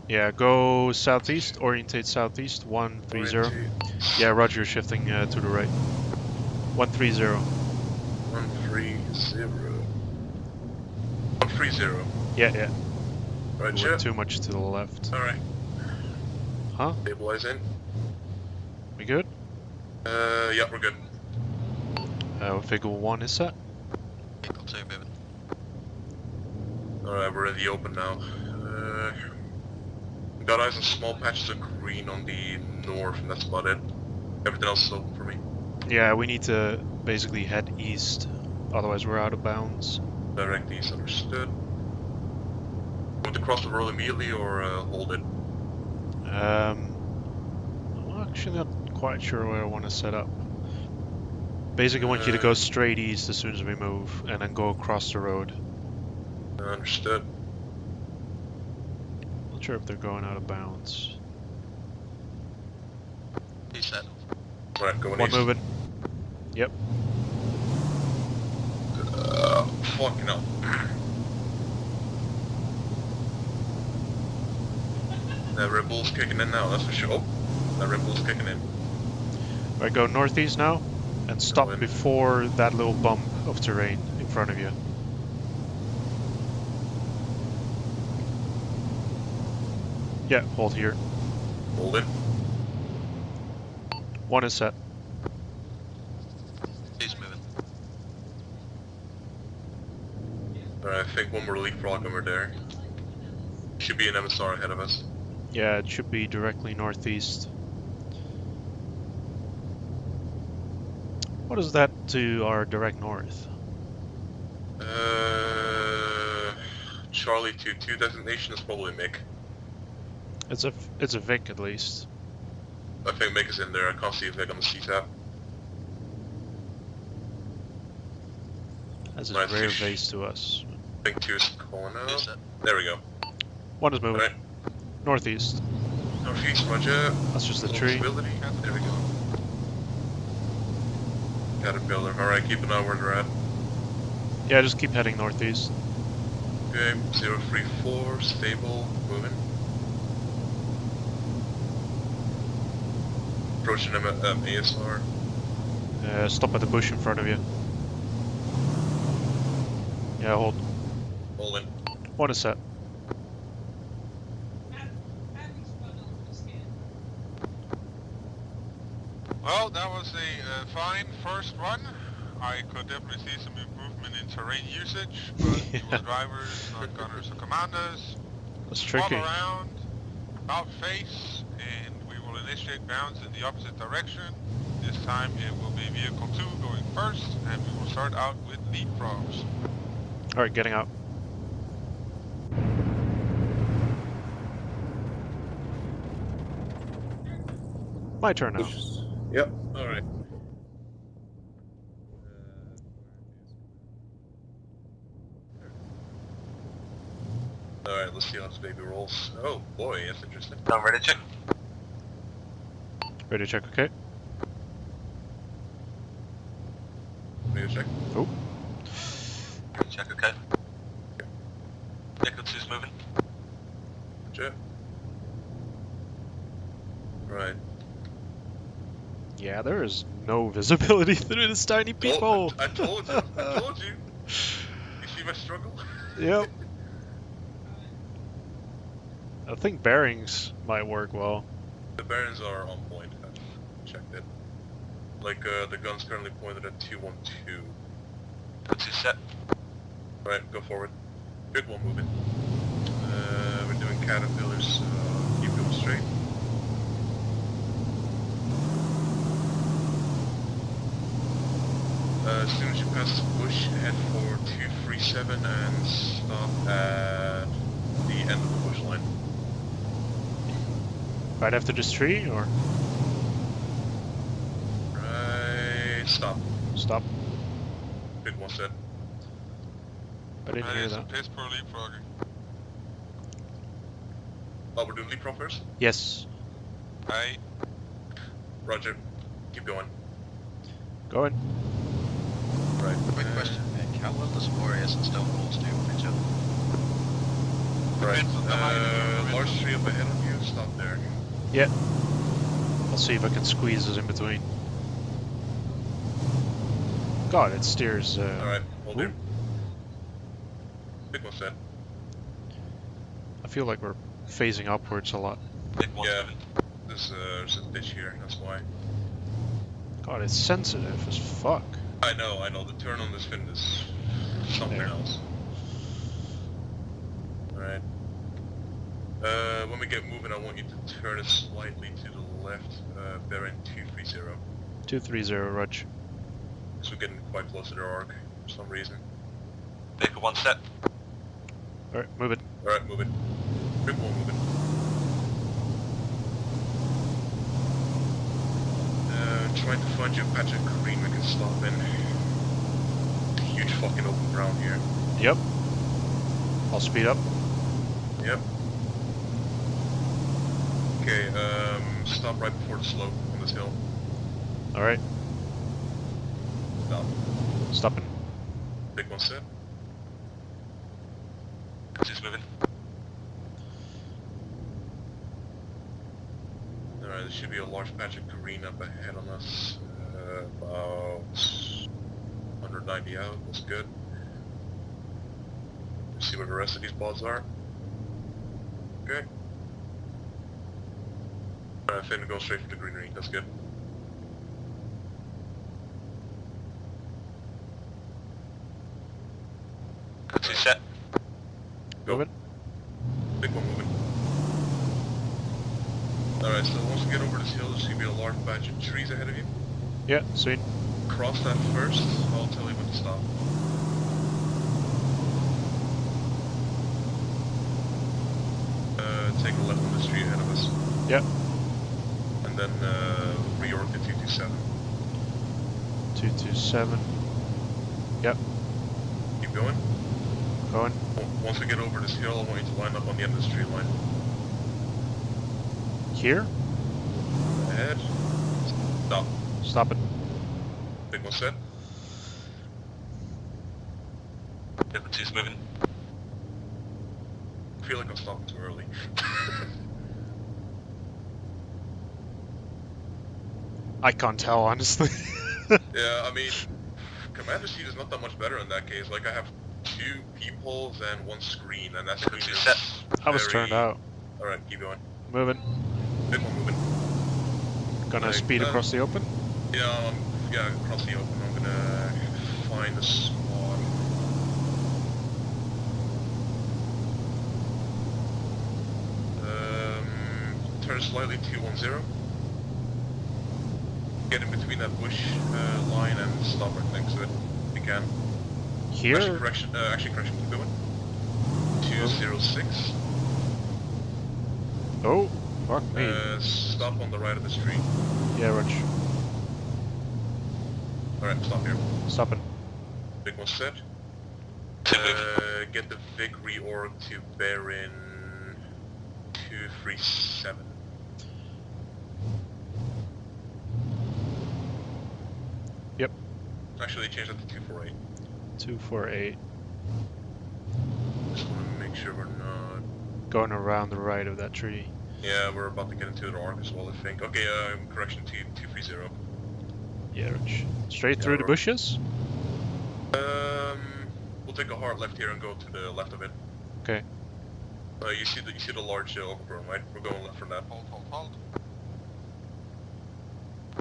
Yeah, go southeast, orientate southeast, 130. Orientate. Yeah, roger, shifting to the right. 130. 130. 130. Yeah, yeah. We Roger. went too much to the left. Alright. Huh? Stabilize in. We good? Yeah, we're good. Figure 1 is set. Vehicle 2 moving. Alright, we're in the open now. Got eyes on small patches of green on the north, and that's about it. Everything else is open for me. Yeah, we need to basically head east, otherwise we're out of bounds. Direct east, understood. Want to cross the road immediately or hold it? I'm actually not quite sure where I want to set up. Basically, I want you to go straight east as soon as we move, and then go across the road. Understood. Not sure if they're going out of bounds. 2 set. Right, going One east. moving. Yep. Fucking hell. That Red Bull's kicking in now, that's for sure. Oh, that Red Bull's kicking in. Right, go northeast now, and stop in. before that little bump of terrain in front of you. Yeah, hold here. Hold it. One is set. 2's moving. think one more leapfrog when we're there. Should be an MSR ahead of us. Yeah, it should be directly northeast. What is that to our direct north? Charlie 2-2 designation is probably Mick. It's a Vic at least. I think Mick is in there. I can't see a Vic on the CTAP. That's a Nice. rare base to us. I think 2 is calling Is out. it? There we go. One is moving. Alright. Northeast. Northeast, roger. That's just a Low tree. visibility. There we go. Caterpillar. Alright, keep an eye where they're at. Yeah, just keep heading northeast. Okay, 034, stable, moving. Approaching them at ASR. Stop at the bush in front of you. Yeah, hold. All in. One is set. Well, that was a fine first run. I could definitely see some improvement in terrain usage, but you were drivers, not gunners or commanders. That's Fall tricky. around, about face, and we will initiate bounds in the opposite direction. This time it will be vehicle 2 going first, and we will start out with leapfrogs. Alright, getting out. My turn now. Yep. Alright. Alright, let's see how this baby rolls. Oh boy, that's interesting. I'm ready to check. Ready to check, okay? Ready to check. Oh. Ready to check, okay. Vehicle 2's moving. Check. Right. Yeah, there is no visibility through this tiny peephole. I told you. I told you. You see my struggle? Yep. I think bearings might work well. The bearings are on point. I've checked it. Like, the gun's currently pointed at 212. Vehicle 2 set. Right, go forward. Big one moving. We're doing caterpillars, so keep going straight. As soon as you pass this bush, head for 237 and stop at the end of the bush line. Right after this tree, or Right, stop. stop? Big one set. I didn't hear That is a that. piss poor leapfrogging. Oh, we're doing leapfrog first? Yes. Aye. Roger. Keep going. Going. Right. Quick question, Mick. How well does Warriors and Stone Walls do with each other? Right. Depends on the height of your Large tree up ahead of you, stop there. Yeah. I'll see if I can squeeze this in between. God, it steers. Alright, hold Ooh. here. Big one set. I feel like we're phasing upwards a lot. Big one's Yeah. moving. There's a ditch here, that's why. God, it's sensitive as fuck. I know, the turn on this fin is something There. else. Alright. When we get moving, I want you to turn it slightly to the left, bearing 230. 230, Rudge. So we're getting quite close to their arc, for some reason. Vehicle 1 set. Alright, move it. Alright, moving. Big one moving. Trying to find you a patch of green we can stop in. Huge fucking open ground here. Yep. I'll speed up. Yep. Okay, stop right before the slope on this hill. Alright, Stop. stopping. Big one set. Vehicle 2's moving. Alright, there should be a large patch of green up ahead on us. About 190 out, that's good. Let's see where the rest of these balls are. Okay. Alright, I think we're going straight for the greenery, that's good. Vehicle 2 set. Go. Moving. Big one moving. Alright, so once you get over this hill, there's going to be a large batch of trees ahead of you. Yeah, sweet. Cross that first, I'll tell you when to stop. Take a left on the street ahead of us. Yep. And then reorg to 227. 227. Yep. Keep going. Going. Once we get over this hill, I want you to line up on the end of the street line. Here? Ahead. Stop. Stop it. Big one set. Infantry's moving. I feel like I'm stopping too early. I can't tell, honestly. Yeah, I mean, commander seat is not that much better in that case. Like, I have 2 peepholes and 1 screen, and that's Infantry set. I was turned out. Alright, keep going. Moving. Big one moving. Gonna Like, speed across the open. Yeah, yeah, across the open. I'm gonna find a spot. Turn slightly 210. Get in between that bush line and stop right next to it. If you can. Here? Actually correction, keep going. 206. Oh, fuck me. Stop on the right of the street. Yeah, Rich. Alright, stop here. Stopping. Big one set. Get the Vic reorg to bear in 237. Yep. Actually, change that to 248. 248. Just want to make sure we're not... Going around the right of that tree. Yeah, we're about to get into the arc as well, I think. Okay, correction, 230. Yeah, Rich. Straight through the bushes? We'll take a hard left here and go to the left of it. Okay. You see the large overgrown, right? We're going left from that. Hold. Hold,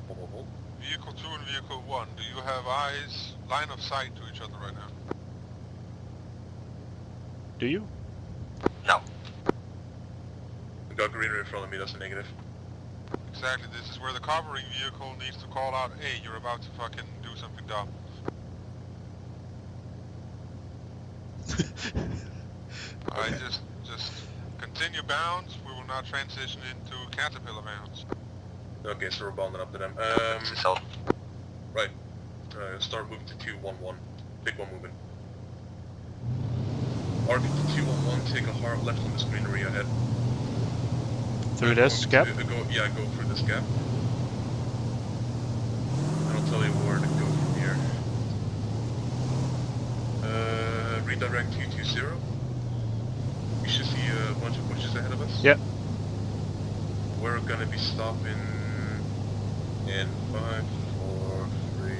hold, hold. Vehicle 2 and Vehicle 1, do you have eyes, line of sight to each other right now? Do you? No. We got greenery in front of me, that's a negative. Exactly, this is where the covering vehicle needs to call out, hey, you're about to fucking do something dumb. Alright, just continue bounds, we will now transition into caterpillar bounds. Okay, so we're bounding up to them. Right. Start moving to 211. Big one moving. Arc to 211, take a hard left on this greenery ahead. Through this gap? Go through this gap. And I'll tell you where to go from here. Redirect 220. You should see a bunch of bushes ahead of us. Yep. We're gonna be stopping in 5, 4, 3,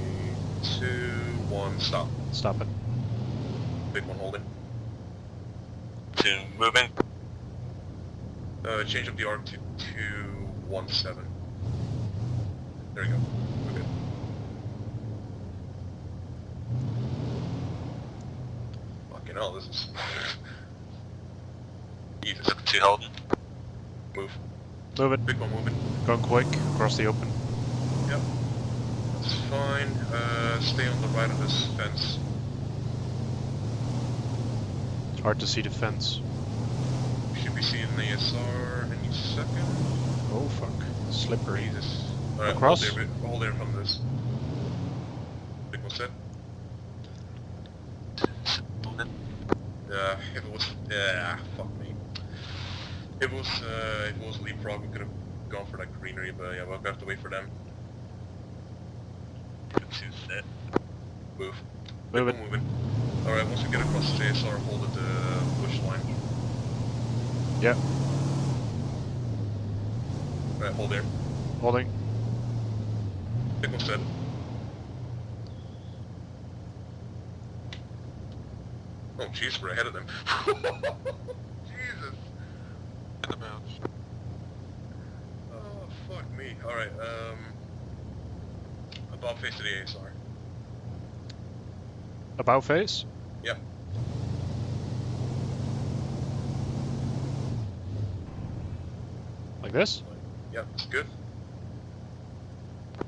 2, 1, stop. Stop it. Big one holding. 2 moving. Change up the arc to 217. There you go. We're good. Fucking hell, this is... Jesus. 2 holding. Move. Moving. Big one moving. Going quick. Across the open. Yep. That's fine. Stay on the right of this fence. It's hard to see the fence. Should be seeing an ASR any second. Oh fuck. Slippery. Jesus. Alright, Across? Hold there from this. Big one set. If it was... fuck me. If it was leapfrog, we could have gone for that greenery, but yeah, we'll have to wait for them. 2 set. Move. Moving. Moving. Alright, once we get across the ASR, hold at the bush line. Yep. Alright, hold there. Holding. Big one set. Oh jeez, we're ahead of them. Jesus. In the bounds. Oh, fuck me. Alright, about face to the ASR. About face? Yep. Like this? Yep, that's good.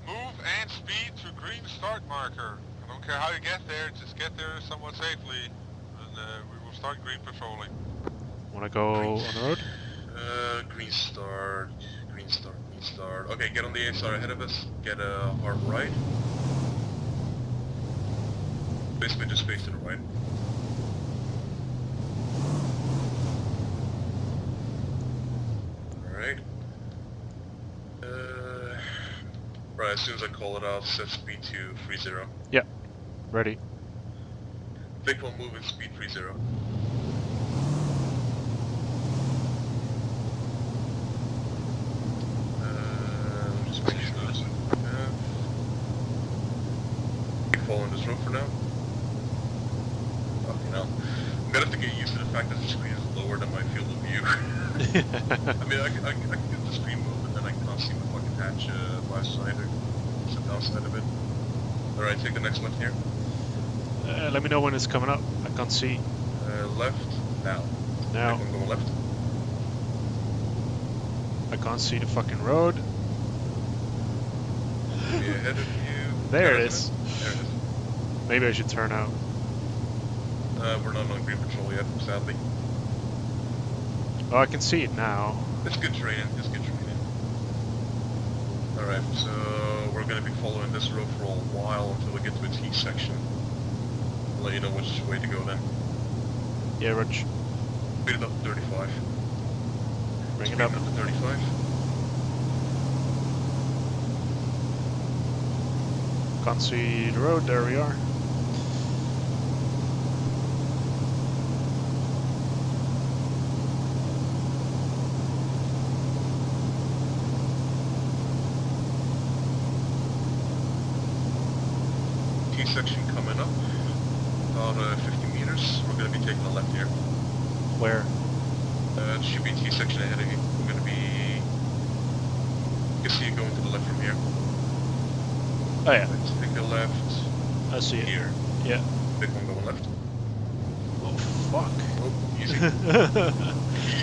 Move and speed to green start marker. I don't care how you get there, just get there somewhat safely, and we will start green patrolling. Wanna go on the road? Green start, green start, green start. Okay, get on the ASR ahead of us. Get a hard right. Basically just face to the right. Alright. Right, as soon as I call it out, set speed to 30. Ready. Big one moving, speed 30. Just make sure there's a path. Keep following this road for now. Fucking hell. I'm gonna have to get used to the fact that the screen is lower than my field of view. I mean, I can get the screen moved, but then I can't see the fucking hatch by side or the downside of it. Alright, take the next one here. Let me know when it's coming up. I can't see. Left, now. Now. Big one going left. I can't see the fucking road. Be ahead of you. There it isn't is. There it is. Maybe I should turn out. We're not on green patrol yet, sadly. Oh, I can see it now. It's good training, it's good training. Alright, so we're gonna be following this road for a while until we get to its east section. I'll let you know which way to go then. Yeah, Rich. Speed it up to 35. Bring it Speed up. to 35. Can't see the road. There we are. T-section coming up. About 50 meters. We're gonna be taking a left here. Where? It should be T-section ahead of you. We're gonna be... You can see it going to the left from here. Oh yeah, Let's take a left I see it. here. Yeah. Big one going left. Oh fuck. Oh, easy.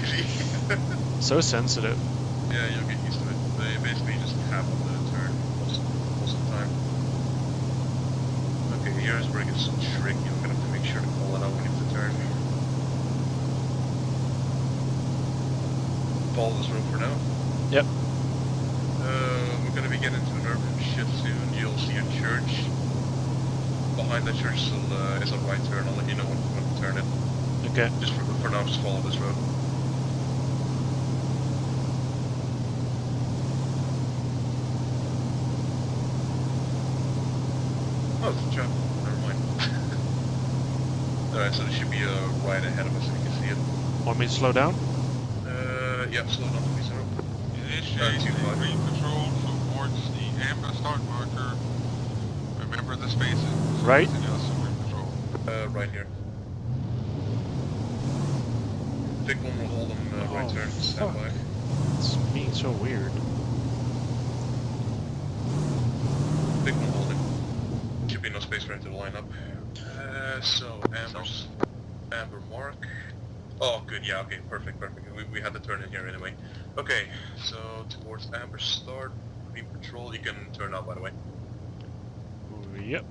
Easy. So sensitive. Yeah, you'll get used to it. They basically just have to let it turn most of the time. Okay, here's where it gets tricky. I'm gonna have to make sure to call it out when you have to turn. Follow this road for now. Yep. We're gonna be getting into an urban shit soon. You'll see a church. Behind that church is a right turn. I'll let you know when to turn it. Okay. Just for now, just follow this road. Oh, it's a chapel. Never mind. Alright, so there should be a right ahead of us if you can see it. Want me to slow down? Yeah, slow down to 30. Initiate the 2-5. green patrol towards the amber start marker. Remember the spacing. So Right. everything else is green patrol. Right here. Big one will hold them right Oh, turn. Stand fuck. by. It's being so weird. Big one holding. Should be no space for him to line up. So, amber mark. Oh, good, yeah, okay, perfect. We had to turn in here anyway. Okay, so towards amber start, green patrol, you can turn out by the way. Yep.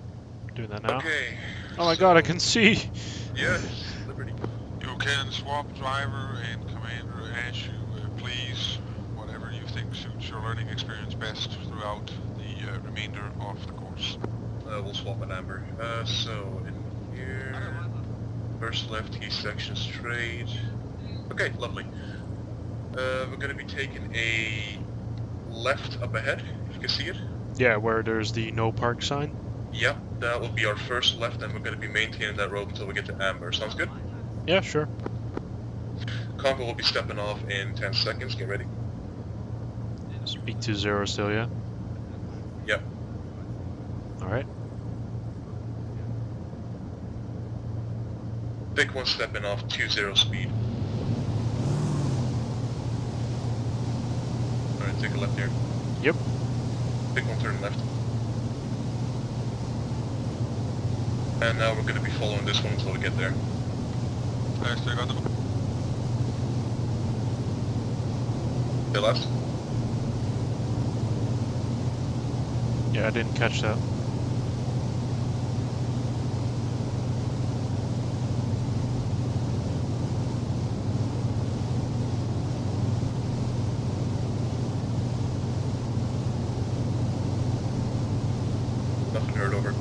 Doing that now. Okay. Oh my so- god, I can see! Yeah, Liberty. You can swap driver and commander as you please, whatever you think suits your learning experience best throughout the remainder of the course. We'll swap an amber. So, in here... First left, T section straight. Okay, lovely. We're gonna be taking a left up ahead, if you can see it. Yeah, where there's the no park sign. Yep, that will be our first left, and we're gonna be maintaining that road until we get to amber. Sounds good? Yeah, sure. Convo will be stepping off in 10 seconds. Get ready. Speak to 0 still, yeah? Yep. Alright. Big one stepping off 20 speed. Alright, take a left here. Yep. Big one turn left. And now we're going to be following this one until we get there. Still got the They left. Yeah, I didn't catch that. Nothing heard over.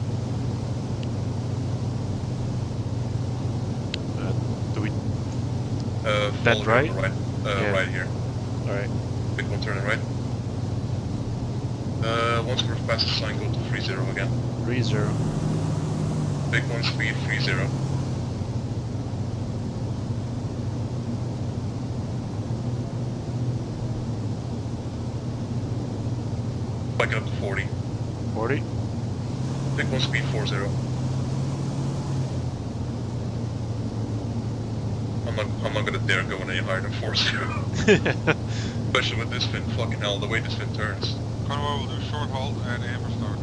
Do we? Follow me right? on the right. Yeah. Right here. Alright. Big one turning right. Once we're past the sign, go to 30 again. 30. Big one speed 30. Bike it up to 40. 40. Big one speed 40. I'm not gonna dare go any higher than 40. Especially with this fin. Fucking hell, the way this fin turns. Convoy will do short hold at Amber Start.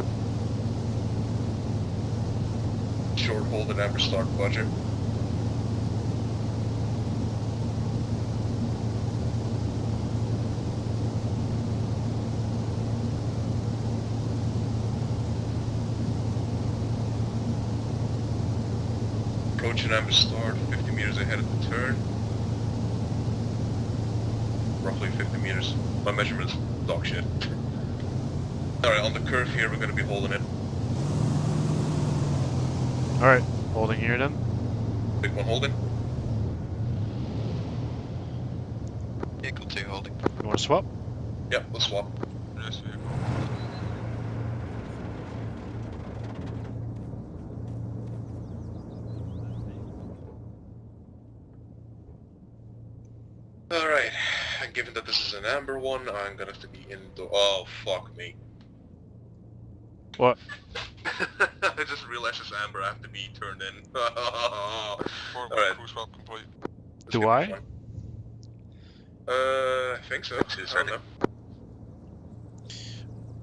Short hold at Amber Start, Roger. Approaching Amber Start, 50 meters ahead of the turn. Roughly 50 meters. My measurement's dog shit. Alright, on the curve here, we're gonna be holding it. Alright, holding here then. Big one holding. Vehicle 2 holding. You want to swap? Yep, let's swap. Yes, vehicle. Alright, and given that this is an Amber one, I'm gonna have to be indoor. Oh, fuck me. What? I just realized it's Amber, I have to be turned in. Forward Alright. cruise swap complete. Let's Do get I? this one. I think so. I don't know.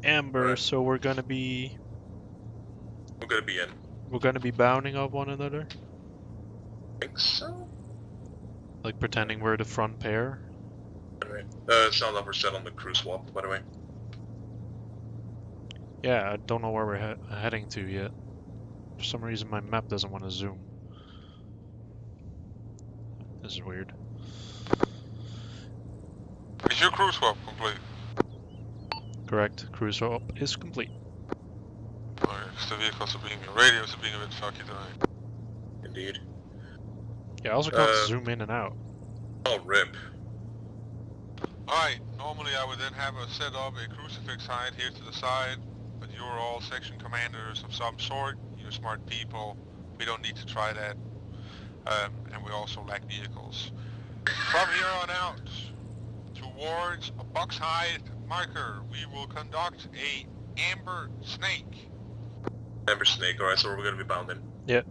Amber, Right. so we're gonna be We're gonna be in. bounding off one another? I think so. Like pretending we're the front pair? Alright. Sounds like we're set on the crew swap, by the way. Yeah, I don't know where we're heading to yet. For some reason my map doesn't want to zoom. This is weird. Is your crew swap complete? Correct, cruise swap is complete. Alright, because the vehicles are being, radios are being a bit fucky tonight. Indeed. Yeah, I also can't Uh, zoom in and out. Oh, rip. Alright, normally I would then have a set up a crucifix height here to the side, but you're all section commanders of some sort, you're smart people, we don't need to try that, and we also lack vehicles. From here on out, towards a box height marker, we will conduct a Amber Snake. Amber Snake, alright, so we're gonna be bound in. Yeah.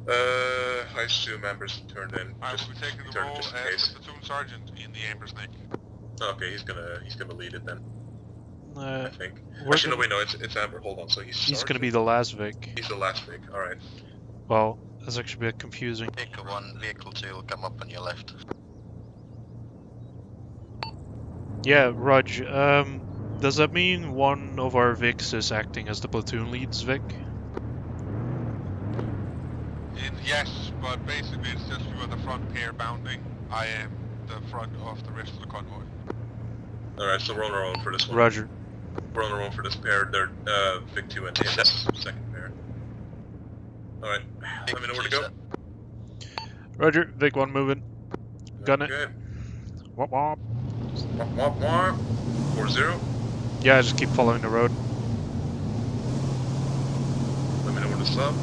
I assume Amber's turned in. I Just will be taking the turn role just in as case. the platoon sergeant in the Amber Snake. Okay, he's gonna lead it then, I think. We're Actually, no, gonna- wait, no, it's Amber. Hold on, so he's He's gonna be the last Vic. He's the last Vic, alright. Well, that's actually a bit confusing. Vehicle 1, Vehicle 2 will come up on your left. Yeah, Rog, does that mean one of our Vics is acting as the platoon lead's Vic? Yes, but basically it's just you are the front pair bounding. I am the front of the rest of the convoy. Alright, so we're on our own for this one. Roger. We're on our own for this pair. They're Vic 2 and TS, second pair. Alright, let me know where to go. Roger, Vic 1 moving. Gun it. Okay. Wop wop. Womp womp womp. 4-0. Yeah, just keep following the road. Let me know where to stop.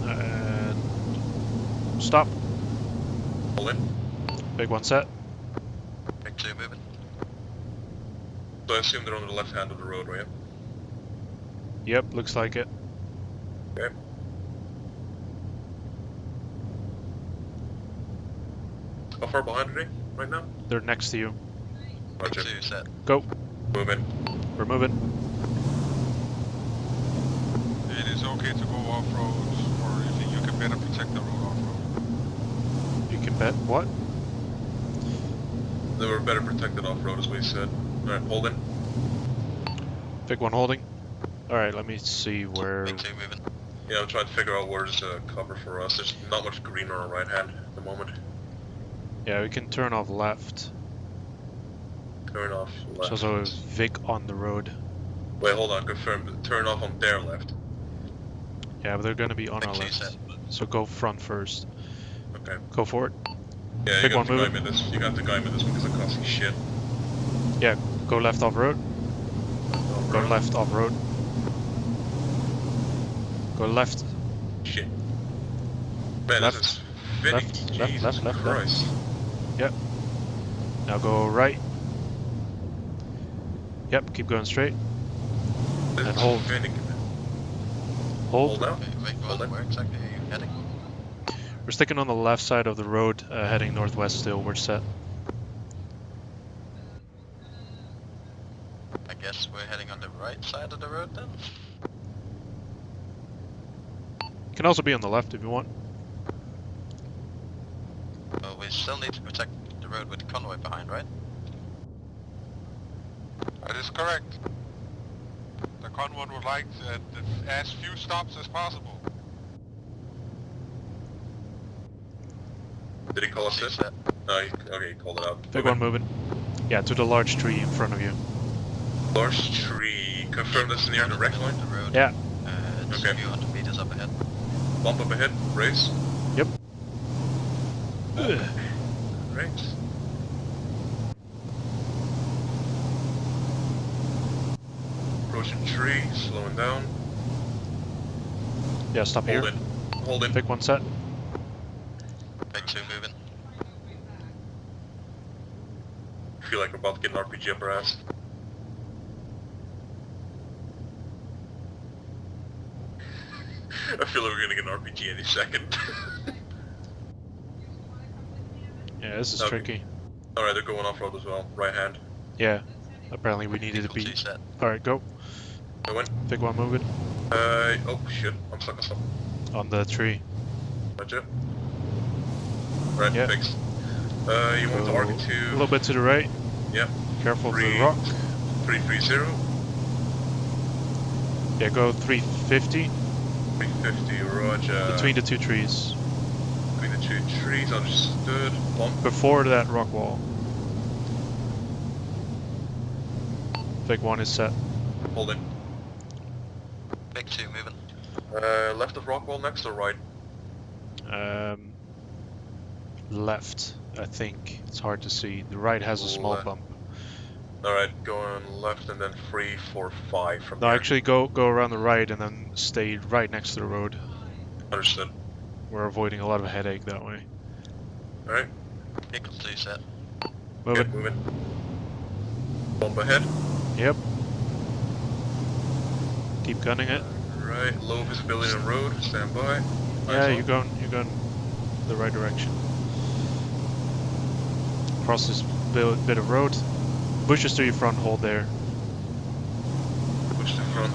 And stop. Pull in. Big 1 set. Vic 2 moving. So I assume they're on the left hand of the road, right? Yep, looks like it. Okay. How far behind are they right now? They're next to you. Vic Roger. 2 set. Go. Moving. We're moving. It is okay to go off-road, or you think you can better protect the road off-road. You can bet. What? They were better protected off-road, as we said. Alright, hold in. Big one holding. Alright, let me see where... Big 2 moving. Yeah, I'm trying to figure out where's cover for us. There's not much green on our right hand at the moment. Yeah, we can turn off left. Turn off left. So also Vic on the road. Wait, hold on, confirm. Turn off on their left. Yeah, but they're gonna be on Big our 2 left. set. So go front first. Okay. Go for it. Yeah, you Big got one to guide moving. me this. You got to guide me this one because it costs you shit. Yeah, go left off road. Go Alright. left off road. Go left. Shit. Man, Left. this is finicky. Left, Jesus left. Christ. Yep. Now go right. Yep, keep going straight. This And is hold. finicky. Hold. Hold now. Vic, Hold well, in. where exactly are you heading? We're sticking on the left side of the road, heading northwest still. We're set. I guess we're heading on the right side of the road then? You can also be on the left if you want. Well, we still need to protect the road with the convoy behind, right? That is correct. The convoy would like as few stops as possible. Did he call us See this? set. No, okay, he called it out. Big one moving. Yeah, to the large tree in front of you. Large tree. Confirm that's near the wreck line. The road. Yeah. It's Okay. a few hundred meters up ahead. Bump up ahead. Race. Yep. Right. Approaching tree. Slowing down. Yeah, stop Hold here. in. Hold in. Big one set. Big 2 moving. I feel like we're about to get an RPG up our ass. I feel like we're gonna get an RPG any second. Yeah, this is Okay. tricky. Alright, they're going off-road as well. Right hand. Yeah. Apparently we needed to Equal be... 2 set. Alright, go. I went. Big one moving. Oh shit. I'm stuck on something. On the tree. Roger. Right, Yeah. fixed. You want to Go arc a to... little bit to the right. Yep. Careful of the Three. rock. 330. Yeah, go 350. 350, roger. Between the two trees. Between the two trees, understood. Bump. Before that rock wall. Big one is set. Hold in. Big 2 moving. Left of rock wall next or right? Left, I think. It's hard to see. The right has a small Left. bump. Alright, going left and then 3, 4, 5 from No, there. actually go around the right and then stay right next to the road. Understood. We're avoiding a lot of headache that way. Alright, Equal 2 set. Move get it. moving. Bump ahead. Yep. Keep gunning it. Right, low visibility on road, stand by. Yeah, Eyes you're going the right direction. Cross this bit of road. Bushes to your front, hold there. on. Push to front.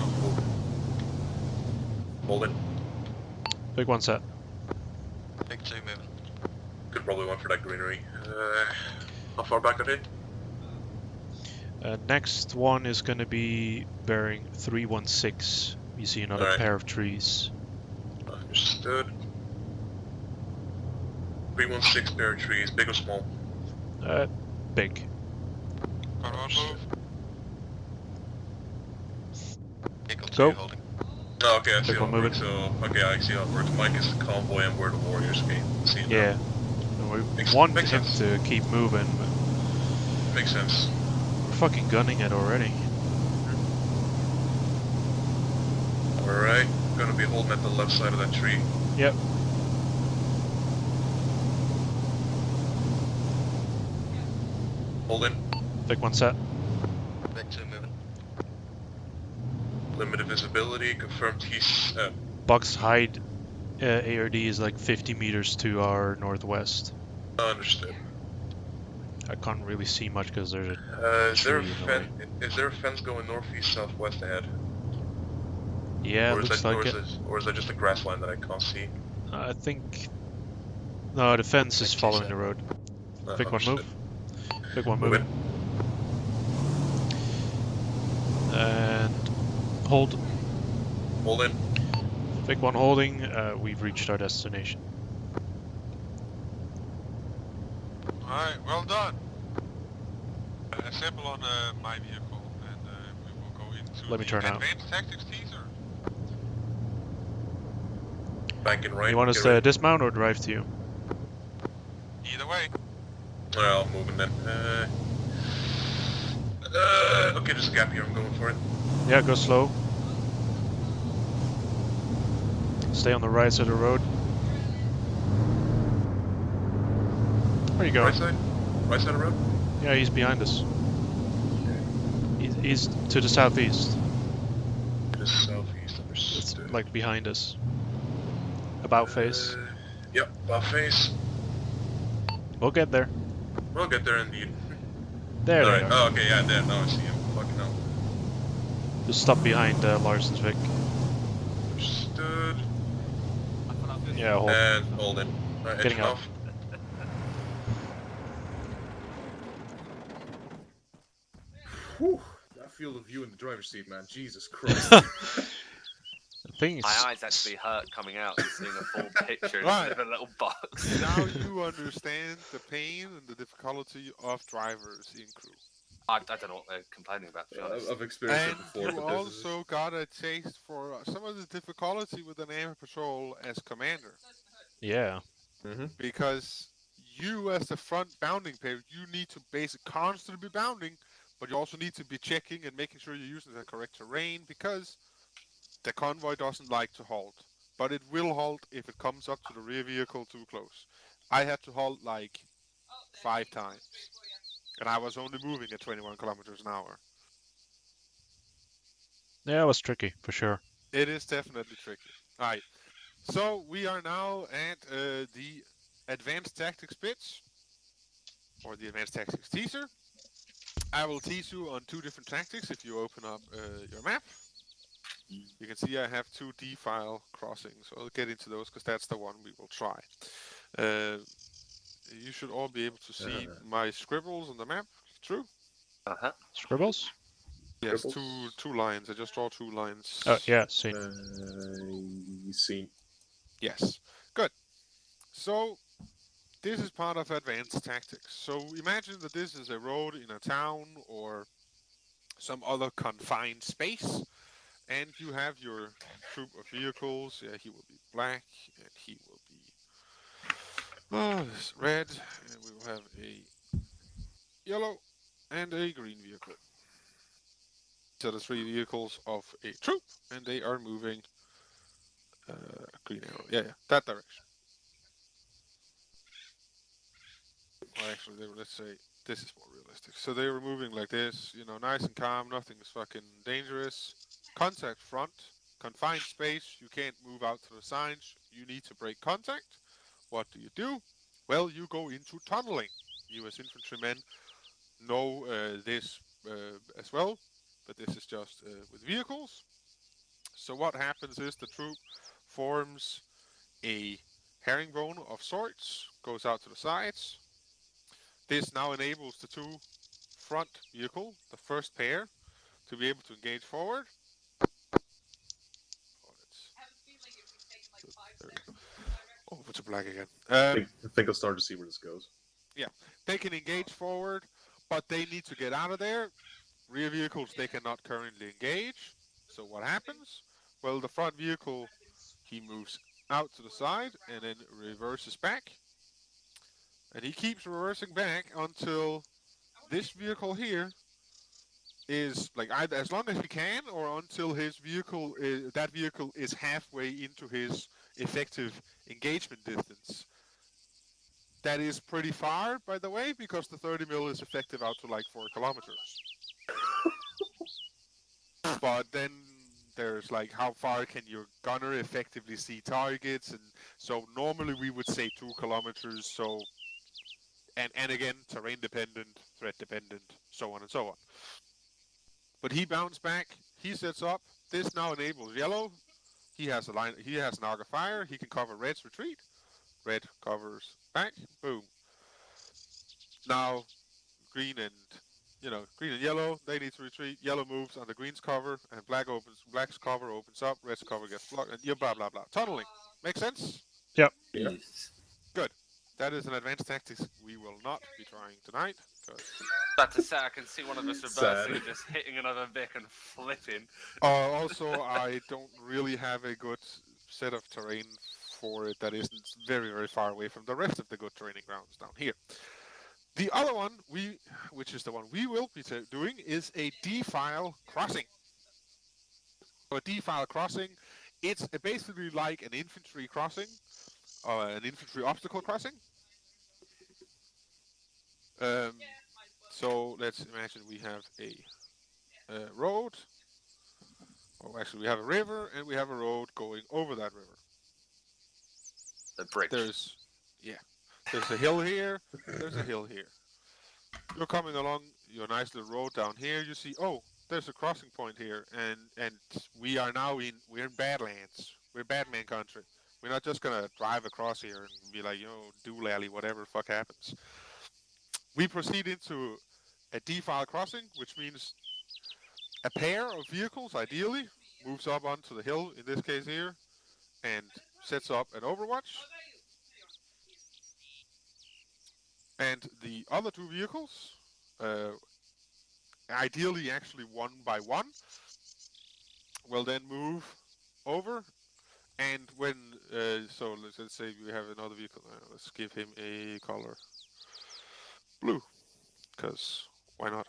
Hold in. Big one set. Big 2 moving. Could probably went for that greenery. How far back are they? Next one is going to be bearing 316. You see another Alright. pair of trees. Understood. 316 pair of trees, big or small? Big. Convoy move. Equal 2 Go. holding. Oh, okay, I see Big how one it works. So, okay, I see how it works. Mike is the convoy and we're the warriors. Okay, see it now. Yeah. And we Makes- want makes him sense. to keep moving, but Makes sense. we're fucking gunning it already. Alright, gonna be holding at the left side of that tree. Yep. Hold in. Big one set. Big 2 moving. Limited visibility, confirmed he's... Box height ARD is like 50 meters to our northwest. understood. I can't really see much because there's a... Is there a Tree in the fence? Is there a fence going northeast, southwest ahead? Yeah, or is looks that, like it. or is that just a grass line that I can't see? I think... No, the fence is Like you following said. the road. Big one Understood. move. Big one Move moving. And hold. Hold in. Big one holding. We've reached our destination. Alright, well done. Assemble on my vehicle, and we will go into Let me the turn out. advanced tactics teaser. Back and right. You want us get to ready. dismount or drive to you? Either way. Well, moving then. Okay, there's a gap here. I'm going for it. Yeah, go slow. Stay on the right side of the road. Where are you going? Right side? Right side of the road? Yeah, he's behind us. He's to the southeast. To the southeast. It's Understood. like behind us. About face. Yep, about face. We'll get there. We'll get there indeed. There they Alright. are. Oh, okay, yeah, there. Now I see him. Fucking hell. Just stop behind Larson's Vic. Understood. Yeah, hold. And hold in. Alright, Getting engine out. off. Whew, that field of view in the driver's seat, man. Jesus Christ. The thing is, My eyes actually hurt coming out and seeing a full picture Right. instead of a little box. Now you understand the pain and the difficulty of drivers in crew. I don't know what they're complaining about, to be honest. I've experienced And it before, you but this is... also got a taste for some of the difficulty with an air patrol as commander. yeah. Because you, as the front bounding pair, you need to basically constantly be bounding, but you also need to be checking and making sure you're using the correct terrain, because the convoy doesn't like to halt. But it will halt if it comes up to the rear vehicle too close. I had to halt like 5 times. And I was only moving at 21 kilometers an hour. Yeah, it was tricky, for sure. It is definitely tricky. Alright. So we are now at the advanced tactics bits, or the advanced tactics teaser. I will tease you on 2 different tactics if you open up your map. You can see I have 2 D-file crossings, so I'll get into those because that's the one we will try. You should all be able to see my scribbles on the map. True? Uh-huh. Scribbles? Yes, Scribbles? two lines. I just draw 2 lines. Oh, yeah, see. seen. Yes. Good. So, this is part of advanced tactics. So, imagine that this is a road in a town or some other confined space, and you have your troop of vehicles. Yeah, he will be black, and he will be this red, and we will have a yellow and a green vehicle. So the 3 vehicles of a troop, and they are moving green arrow. Yeah, that direction. Well, actually, let's say this is more realistic. So they were moving like this, you know, nice and calm, nothing is fucking dangerous. Contact front, confined space, you can't move out to the signs, you need to break contact. What do? Well, you go into tunneling. You as infantrymen know this as well, but this is just with vehicles. So what happens is the troop forms a herringbone of sorts, goes out to the sides. This now enables the 2 front vehicle, the first pair, to be able to engage forward. Over to black again. I think I'll start to see where this goes. They can engage forward, but they need to get out of there. Rear vehicles they cannot currently engage. So what happens? Well, the front vehicle, he moves out to the side and then reverses back. And he keeps reversing back until this vehicle here is like either as long as he can, or until his vehicle that vehicle is halfway into his effective engagement distance. That is pretty far, by the way, because the 30 mil is effective out to like 4 kilometers. But then there's like how far can your gunner effectively see targets, and so normally we would say 2 kilometers. So and again, terrain dependent, threat dependent, so on and so on. But he bounced back. He sets up. This now enables yellow. He has a line. He has an arc of fire. He can cover red's retreat. Red covers back. Boom. Now green and green and yellow, they need to retreat. Yellow moves under green's cover, and black's cover opens up, red's cover gets blocked, and blah blah blah. Tunneling. Make sense? Yeah. Yes. Good. That is an advanced tactics we will not be trying tonight. About to say, I can see one of us reversing Sad. and just hitting another Vic and flipping. Also, I don't really have a good set of terrain for it that isn't very, very far away from the rest of the good training grounds down here. The other one, which is the one we will be doing, is a defile crossing. So a defile crossing, it's basically like an infantry crossing, an infantry obstacle crossing. So let's imagine we have a road. Oh, actually, we have a river and we have a road going over that river. The bridge. There's a hill here. There's a hill here. You're coming along your nice little road down here. You see, oh, there's a crossing point here, and we are now we're in Badlands. We're Batman country. We're not just gonna drive across here and be like, doolally, whatever the fuck happens. We proceed into a defile crossing, which means a pair of vehicles, ideally, moves up onto the hill, in this case here, and sets up an overwatch. And the other two vehicles, ideally actually one by one, will then move over. And when, so let's say we have another vehicle, let's give him a color blue, because why not?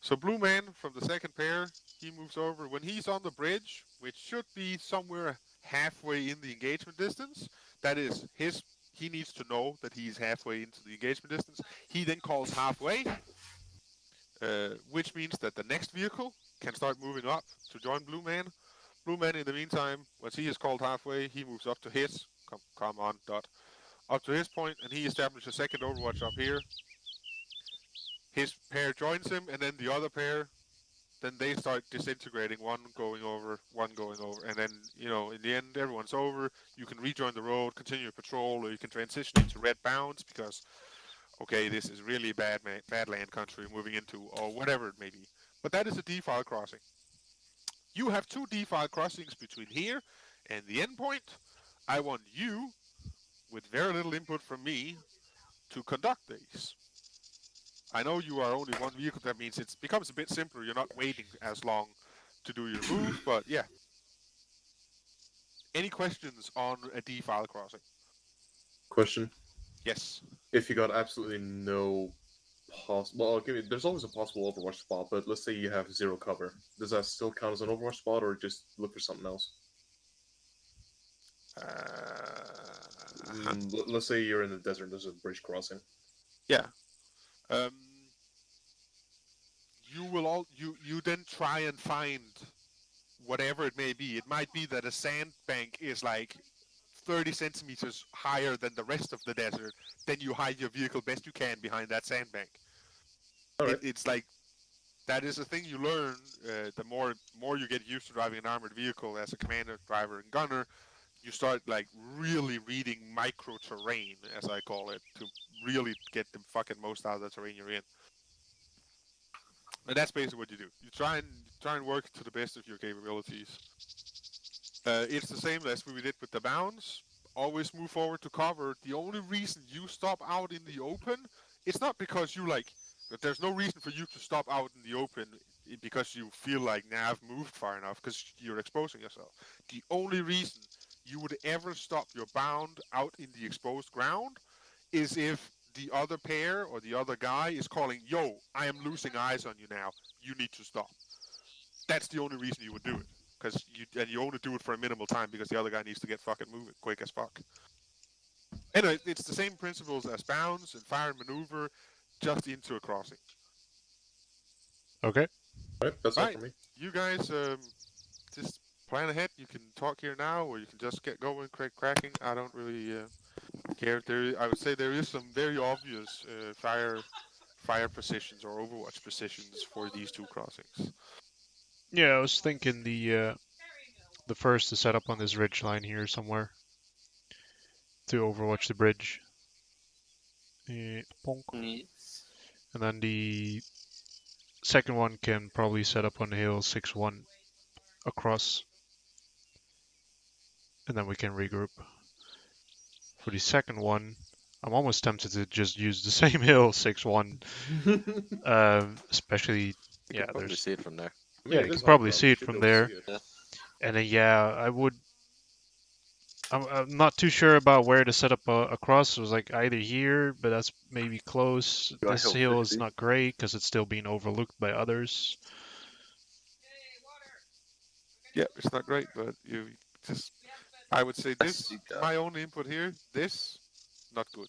So blue man from the second pair, he moves over. When he's on the bridge, which should be somewhere halfway in the engagement distance, that is he needs to know that he's halfway into the engagement distance. He then calls halfway, which means that the next vehicle can start moving up to join blue man. Blue man, in the meantime, once he is called halfway, he moves up to his, come on, dot, up to his point, and he establishes a second overwatch up here. His pair joins him, and then the other pair, then they start disintegrating, one going over, and then, in the end, everyone's over. You can rejoin the road, continue your patrol, or you can transition into red bounds, because, okay, this is really bad land country moving into, or whatever it may be. But that is a defile crossing. You have two defile crossings between here and the endpoint. I want you, with very little input from me, to conduct these. I know you are only one vehicle, that means it becomes a bit simpler. You're not waiting as long to do your move, but yeah. Any questions on a defile crossing? Question. Yes. If you got absolutely no there's always a possible Overwatch spot, but let's say you have zero cover. Does that still count as an Overwatch spot, or just look for something else? Let's say you're in the desert, there's a bridge crossing. Yeah. You then try and find whatever it may be. It might be that a sandbank is like 30 centimeters higher than the rest of the desert. Then you hide your vehicle best you can behind that sandbank. Right. It's like, that is a thing you learn. The more you get used to driving an armored vehicle as a commander, driver, and gunner, you start like really reading micro terrain, as I call it, to really get the fucking most out of the terrain you're in. And that's basically what you do. You try and work to the best of your capabilities. It's the same as we did with the bounds. Always move forward to cover. The only reason you stop out in the open, it's not because you there's no reason for you to stop out in the open because you feel like, nah, I've moved far enough, because you're exposing yourself. The only reason you would ever stop your bound out in the exposed ground is if the other pair or the other guy is calling, yo, I am losing eyes on you now. You need to stop. That's the only reason you would do it. And you only do it for a minimal time because the other guy needs to get fucking moving quick as fuck. Anyway, it's the same principles as bounds and fire and maneuver, just into a crossing. Okay. Alright, that's all for me. You guys just plan ahead. You can talk here now, or you can just get going, cracking. I don't really care. I would say there is some very obvious fire positions or overwatch positions for these two crossings. Yeah, I was thinking the first to set up on this ridge line here somewhere to overwatch the bridge. Bonk. Yes. And then the second one can probably set up on the hill 6-1 across. And then we can regroup. For the second one, I'm almost tempted to just use the same hill 6-1. Especially, You yeah, can probably there's... see it from there. I mean, Yeah, it you is can probably Arma, see we it should from be able to there. see it. Yeah. And then, yeah, I would... I'm not too sure about where to set up across. It was like either here, but that's maybe close. Got This hill hill is 50. not great because it's still being overlooked by others. Yeah, it's not great, but you just... I would say this, see that. my only input here, this, not good.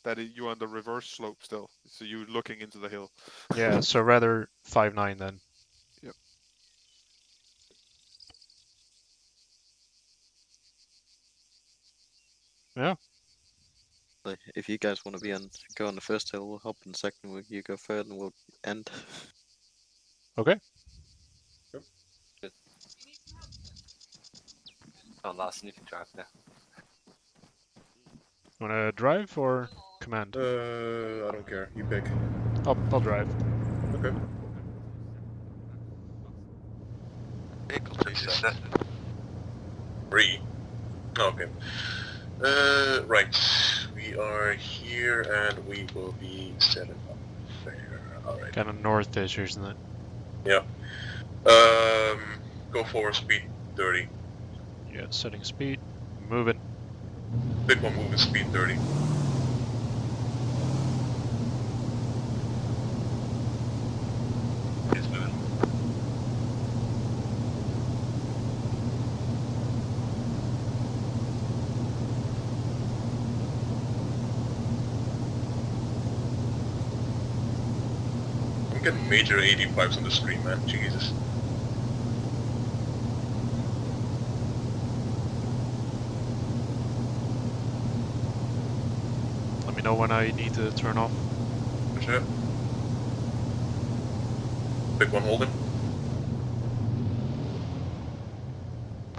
That you're on the reverse slope still, so you're looking into the hill. Yeah, so rather 5-9 then. Yep. Yeah. Like, if you guys want to be on, go on the first hill, we'll hop on the second. You go third, and we'll end. Okay. Oh, last you can drive there. Want to drive or command? I don't care. You pick. I'll drive. Okay. Vehicle to set. 3. Okay. Right. We are here and we will be setting up there. Alright. Kind of north-ish, isn't it? Yeah. Go forward speed 30. Yeah, setting speed. Moving. Big one moving speed 30. It's moving. I'm getting major 85s on the screen, man. Jesus. Let me know when I need to turn off. Sure. Big one holding.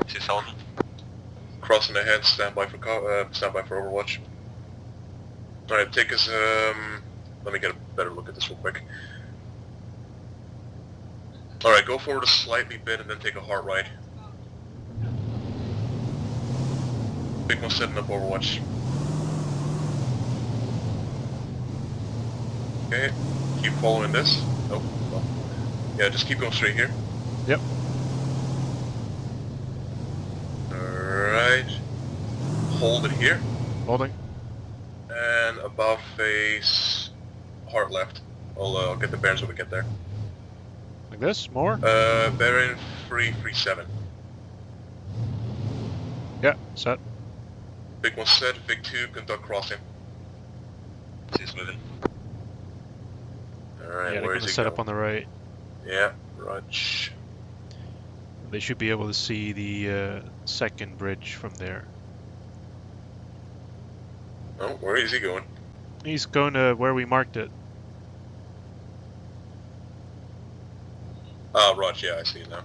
She's on. Crossing ahead, stand by for Overwatch. Alright, take us, let me get a better look at this real quick. Alright, go forward a slightly bit and then take a hard right. Big one setting up Overwatch. Okay, keep following this. Oh, well. Yeah, just keep going straight here. Yep. Alright. Hold it here. Holding. And above face hard left. I'll get the bearings when we get there. Like this? More? Bearing 337. Yeah, set. Big one set, big 2, conduct crossing. She's moving. Alright, Yeah, they're where going is to he set going? up on the right. Yeah, Raj. They should be able to see the second bridge from there. Oh, where is he going? He's going to where we marked it. Ah, Raj, yeah, I see it now.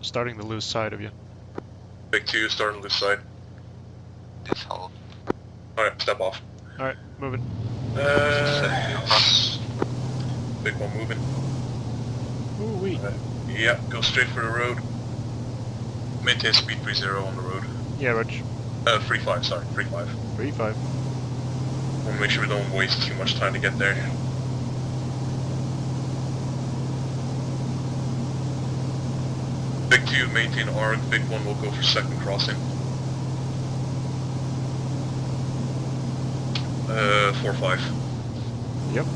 Starting to lose sight of you. Big 2, starting to this side. Just hold. Alright, step off. Alright, moving. Big one moving. Ooh-wee. Yeah, go straight for the road. Maintain speed 30 on the road. Yeah, Rich. 35, sorry, 35. 35. Want to make sure we don't waste too much time to get there. Big 2, maintain arc. Big 1 will go for second crossing. 4-5. Yep.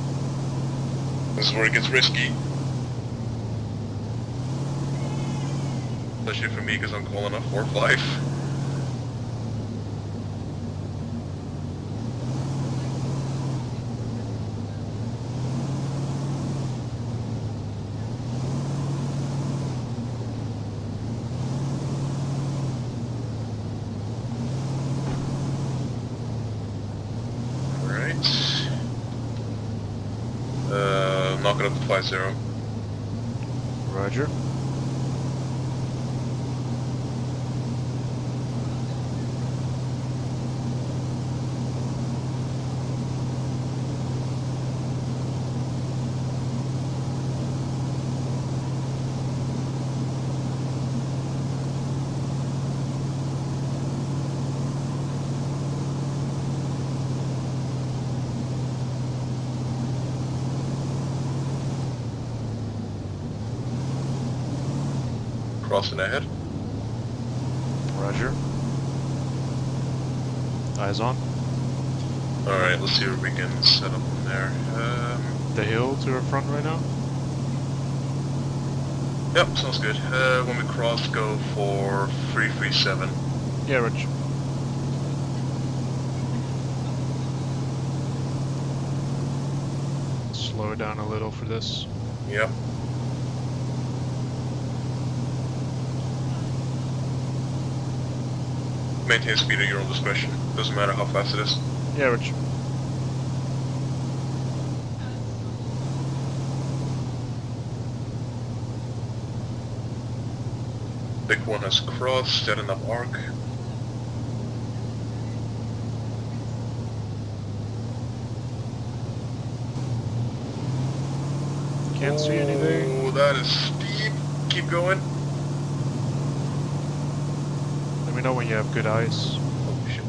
This is where it gets risky. Especially for me because I'm calling a 4-5. Knock it up to 5-0. Roger. crossing ahead. Roger. Eyes on. Alright, let's see what we can set up from there. The hill to our front right now. Yep, sounds good. When we cross, go for 337. Yeah, Rich. Slow it down a little for this. Yep. Maintain speed at your own discretion. Doesn't matter how fast it is. Yeah, Rich. Big one has crossed, setting up arc. Can't see anything. Oh, that is steep. Keep going. Let me know when you have good eyes. Oh shit.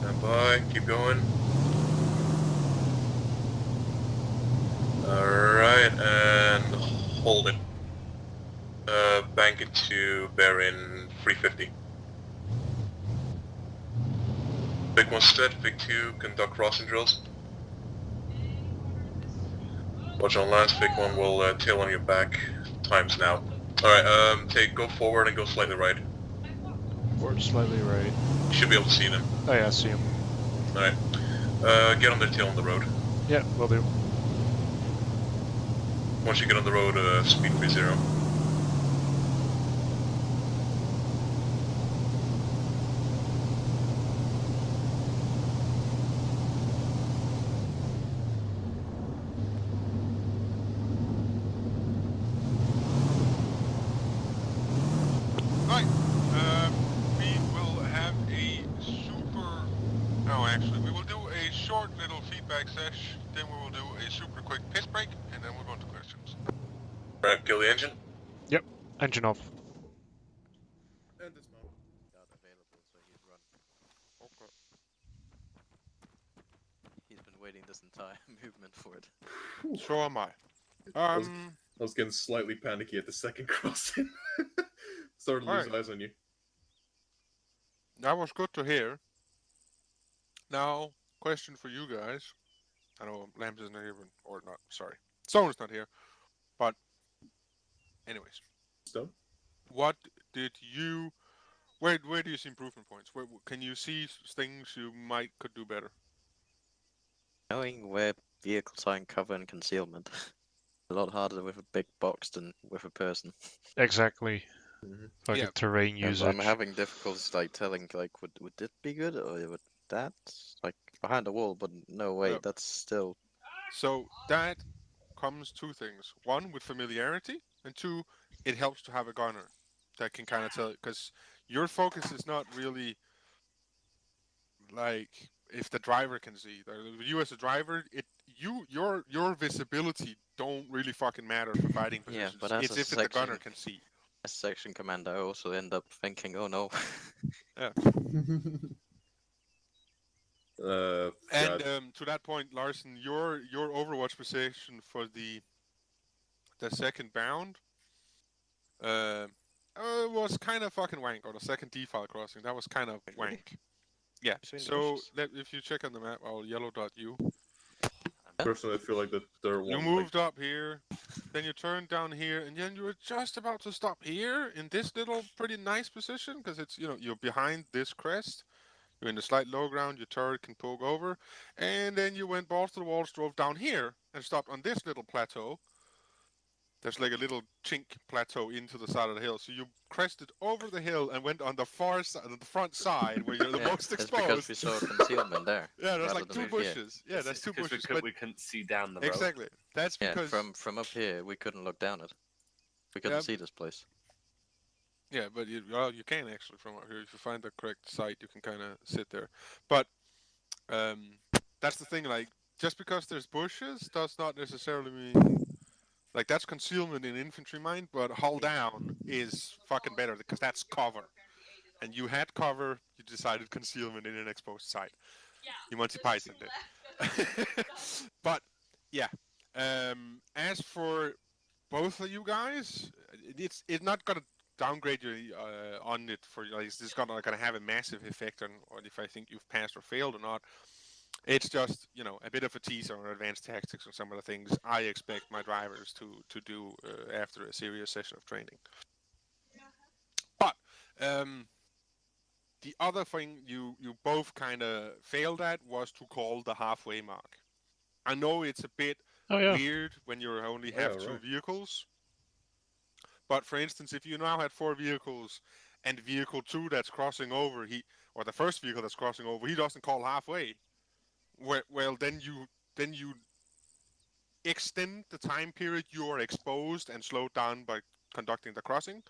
Stand by, keep going. Alright, and hold it. Bank it to bearing 350. Big one set, big two, conduct crossing drills. Watch on lands, big one will tail on your back. Times now. Alright, go forward and go slightly right. Or slightly right. You should be able to see them. Oh yeah, I see him. Alright. Get on their tail on the road. Yeah, will do. Once you get on the road, speed 30. Right. We will have a super... No, actually, we will do a short little feedback sesh, then we will do a super quick piss break, and then we'll go into questions. Alright, kill the engine. Yep. Engine off. And dismount. Not available, so he's run. Okay. He's been waiting this entire movement for it. So am I. I was getting slightly panicky at the second crossing. Started to lose Alright. eyes on you. That was good to hear. Now, question for you guys. I know Lambs isn't here, or not, sorry. Stone's not here. But, anyways. Stone? What did you... Where do you see improvement points? Where can you see things you could do better? Knowing where vehicles are in cover and concealment. A lot harder with a big box than with a person. Exactly. Mm-hmm. Like Yeah. a terrain usage. I'm having difficulties like telling like would this be good or would that like behind the wall, but no way, Yeah. that's still So, that comes two things. One, with familiarity, and two, it helps to have a gunner that can kind of tell, because your focus is not really like if the driver can see. You as a driver, your visibility don't really fucking matter for fighting Yeah, positions. but as It's a if the gunner can see. as section commander, I also end up thinking, oh no. And God. to that point, Larson, your Overwatch position for the second bound was kind of fucking wank, or the second defile crossing. That was kind of Really? wank. Yeah. Between the So bushes? if you check on the map, I'll yellow dot you. Personally, I feel like the third You one. moved up here, then you turned down here, and then you were just about to stop here in this little pretty nice position, because it's, you're behind this crest. You're in the slight low ground, your turret can poke over, and then you went balls to the walls, drove down here, and stopped on this little plateau. There's like a little chink plateau into the side of the hill. So you crested over the hill and went on the far side, the front side, where you're the Yeah, most it's exposed. because we saw concealment there. Yeah, there's rather like than two over here. bushes. Yeah, there's two because bushes. we couldn't see down the road. Exactly. That's Yeah, because from up here we couldn't look down it. We couldn't Yeah. see this place. Yeah, but you can actually from up here. If you find the correct site, you can kind of sit there. But that's the thing. Like, just because there's bushes does not necessarily mean like that's concealment in infantry mind. But hull down is fucking better because that's cover. And you had cover. You decided concealment in an exposed site. You Monty Python did. But yeah. As for both of you guys, it's not gonna downgrade you on it for like it's gonna have a massive effect on if I think you've passed or failed or not. It's just a bit of a teaser on advanced tactics and some of the things I expect my drivers to do after a serious session of training. But the other thing you both kind of failed at was to call the halfway mark. I know it's a bit Oh yeah. weird when you only have two right. vehicles. But for instance, if you now had 4 vehicles and vehicle 2 that's crossing over, or the first vehicle that's crossing over, he doesn't call halfway. Well, then you extend the time period you are exposed and slowed down by conducting the crossing.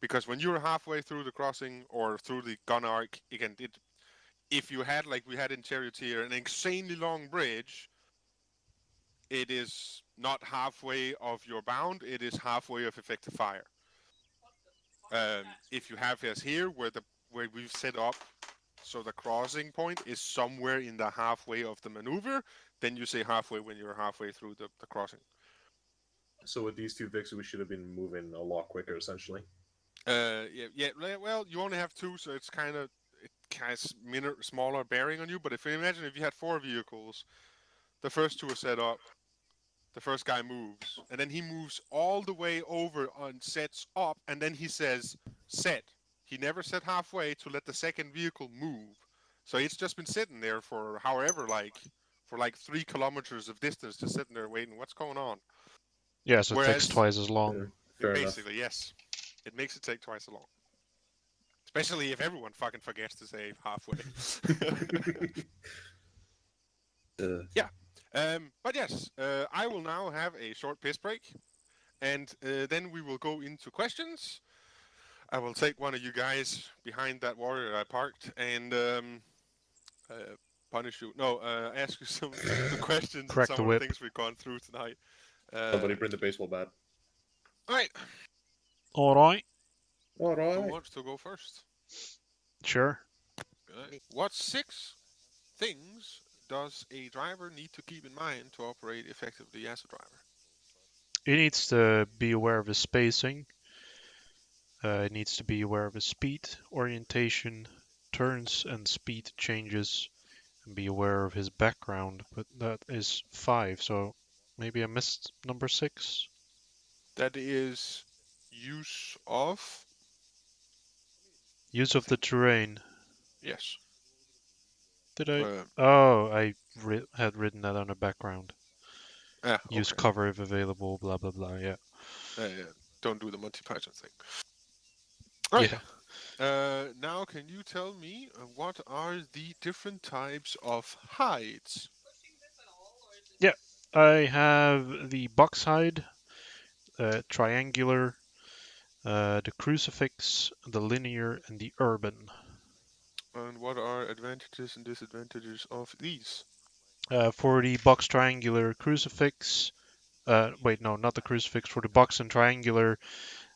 Because when you're halfway through the crossing or through the gun arc, again, if you had, like we had in Charioteer, an insanely long bridge, it is not halfway of your bound, it is halfway of effective fire. If you have as here, where we've set up so the crossing point is somewhere in the halfway of the maneuver, then you say halfway when you're halfway through the crossing. So with these two Vixen, we should have been moving a lot quicker, essentially. Yeah. Well, you only have 2, so it has smaller bearing on you. But if you imagine if you had 4 vehicles, the first 2 are set up. The first guy moves, and then he moves all the way over and sets up, and then he says set. He never set halfway to let the second vehicle move. So it's just been sitting there for however, for 3 kilometers of distance, just sitting there waiting. What's going on? Yeah, so it takes Whereas, twice as long. Fair basically, yes, it makes it take twice as long. Especially if everyone fucking forgets to say halfway. Yeah. But yes, I will now have a short piss break, and then we will go into questions. I will take one of you guys behind that warrior I parked and punish you. No, ask you some questions Crack and the some of the whip. things we've gone through tonight. Somebody bring the baseball bat. All right. All right. All Who right. wants to go first? Sure. What 6 things does a driver need to keep in mind to operate effectively as a driver? He needs to be aware of his spacing. He needs to be aware of his speed, orientation, turns and speed changes, and be aware of his background. But that is 5, so maybe I missed number 6. That is use of. Use of the terrain. Yes. Did I? Uh, Oh, I had written that on the background. Use okay. cover if available, blah blah blah, yeah. Don't do the Monty Python thing. Right. Yeah. Now, can you tell me what are the different types of hides? Yeah, I have the box hide, triangular, the crucifix, the linear, and the urban. And what are advantages and disadvantages of these? For the box triangular crucifix, wait, no, not the crucifix. For the box and triangular,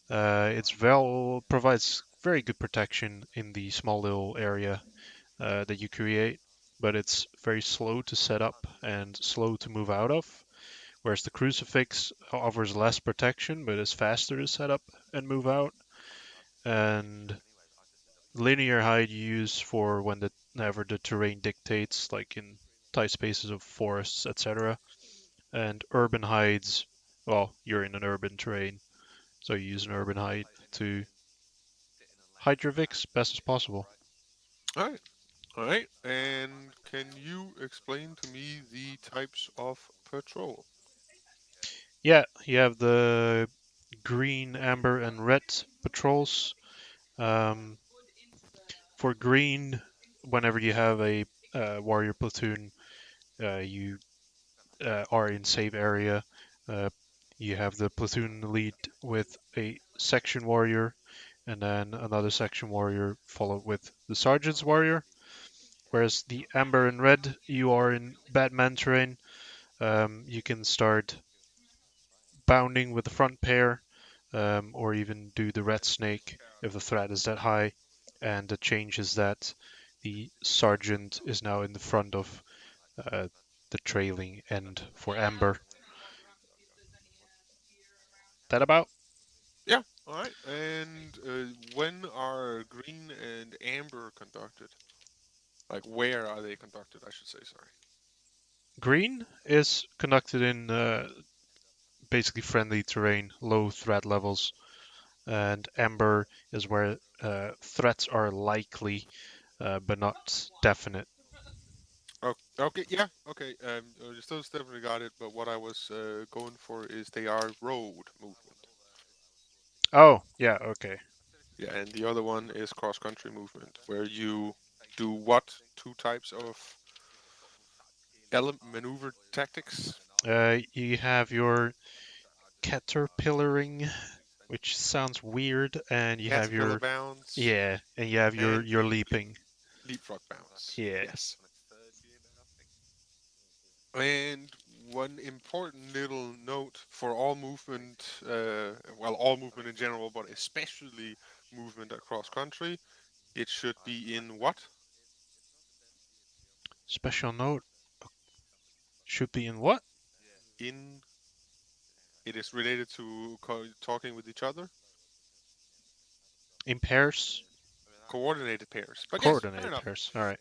provides very good protection in the small little area that you create, but it's very slow to set up and slow to move out of. Whereas the crucifix offers less protection, but is faster to set up and move out. And linear hide you use for whenever the terrain dictates, like in tight spaces of forests, etc. And urban hides, well, you're in an urban terrain, so you use an urban hide to hide your Vix best as possible. All right. And can you explain to me the types of patrol? Yeah, you have the green, amber, and red patrols. For green, whenever you have a warrior platoon, you are in safe area. You have the platoon lead with a section warrior, and then another section warrior followed with the sergeant's warrior. Whereas the amber and red, you are in bad man terrain. You can start bounding with the front pair, or even do the red snake if the threat is that high. And the change is that the sergeant is now in the front of the trailing end for amber. that about? Yeah. All right. And when are green and amber conducted? Like, where are they conducted? I should say. Sorry. Green is conducted in basically friendly terrain, low threat levels, and amber is where threats are likely but not definite. Oh, okay. Yeah. Okay. You still definitely got it. But what I was going for is they are road movement. Oh, yeah, okay. Yeah, and the other one is cross-country movement, where you do what? Two types of maneuver tactics. You have your caterpillaring, which sounds weird, and you have Caterpillar your bounds yeah, and you have and your leaping. leapfrog bounds. Yeah. Yes. And one important little note for all movement, well, all movement in general, but especially movement across country, it should be in what? Special note should be in what? In it is related to talking with each other, In pairs, coordinated pairs. But yes, fair coordinated enough. pairs. All right.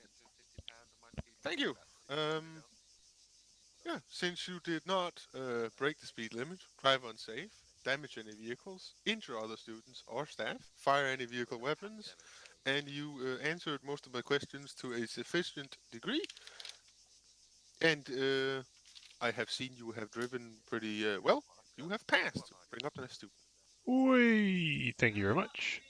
Thank you. Yeah, since you did not break the speed limit, drive unsafe, damage any vehicles, injure other students or staff, fire any vehicle weapons, and you answered most of my questions to a sufficient degree, and I have seen you have driven pretty well, you have passed. Bring up the next student. Whee! Thank you very much.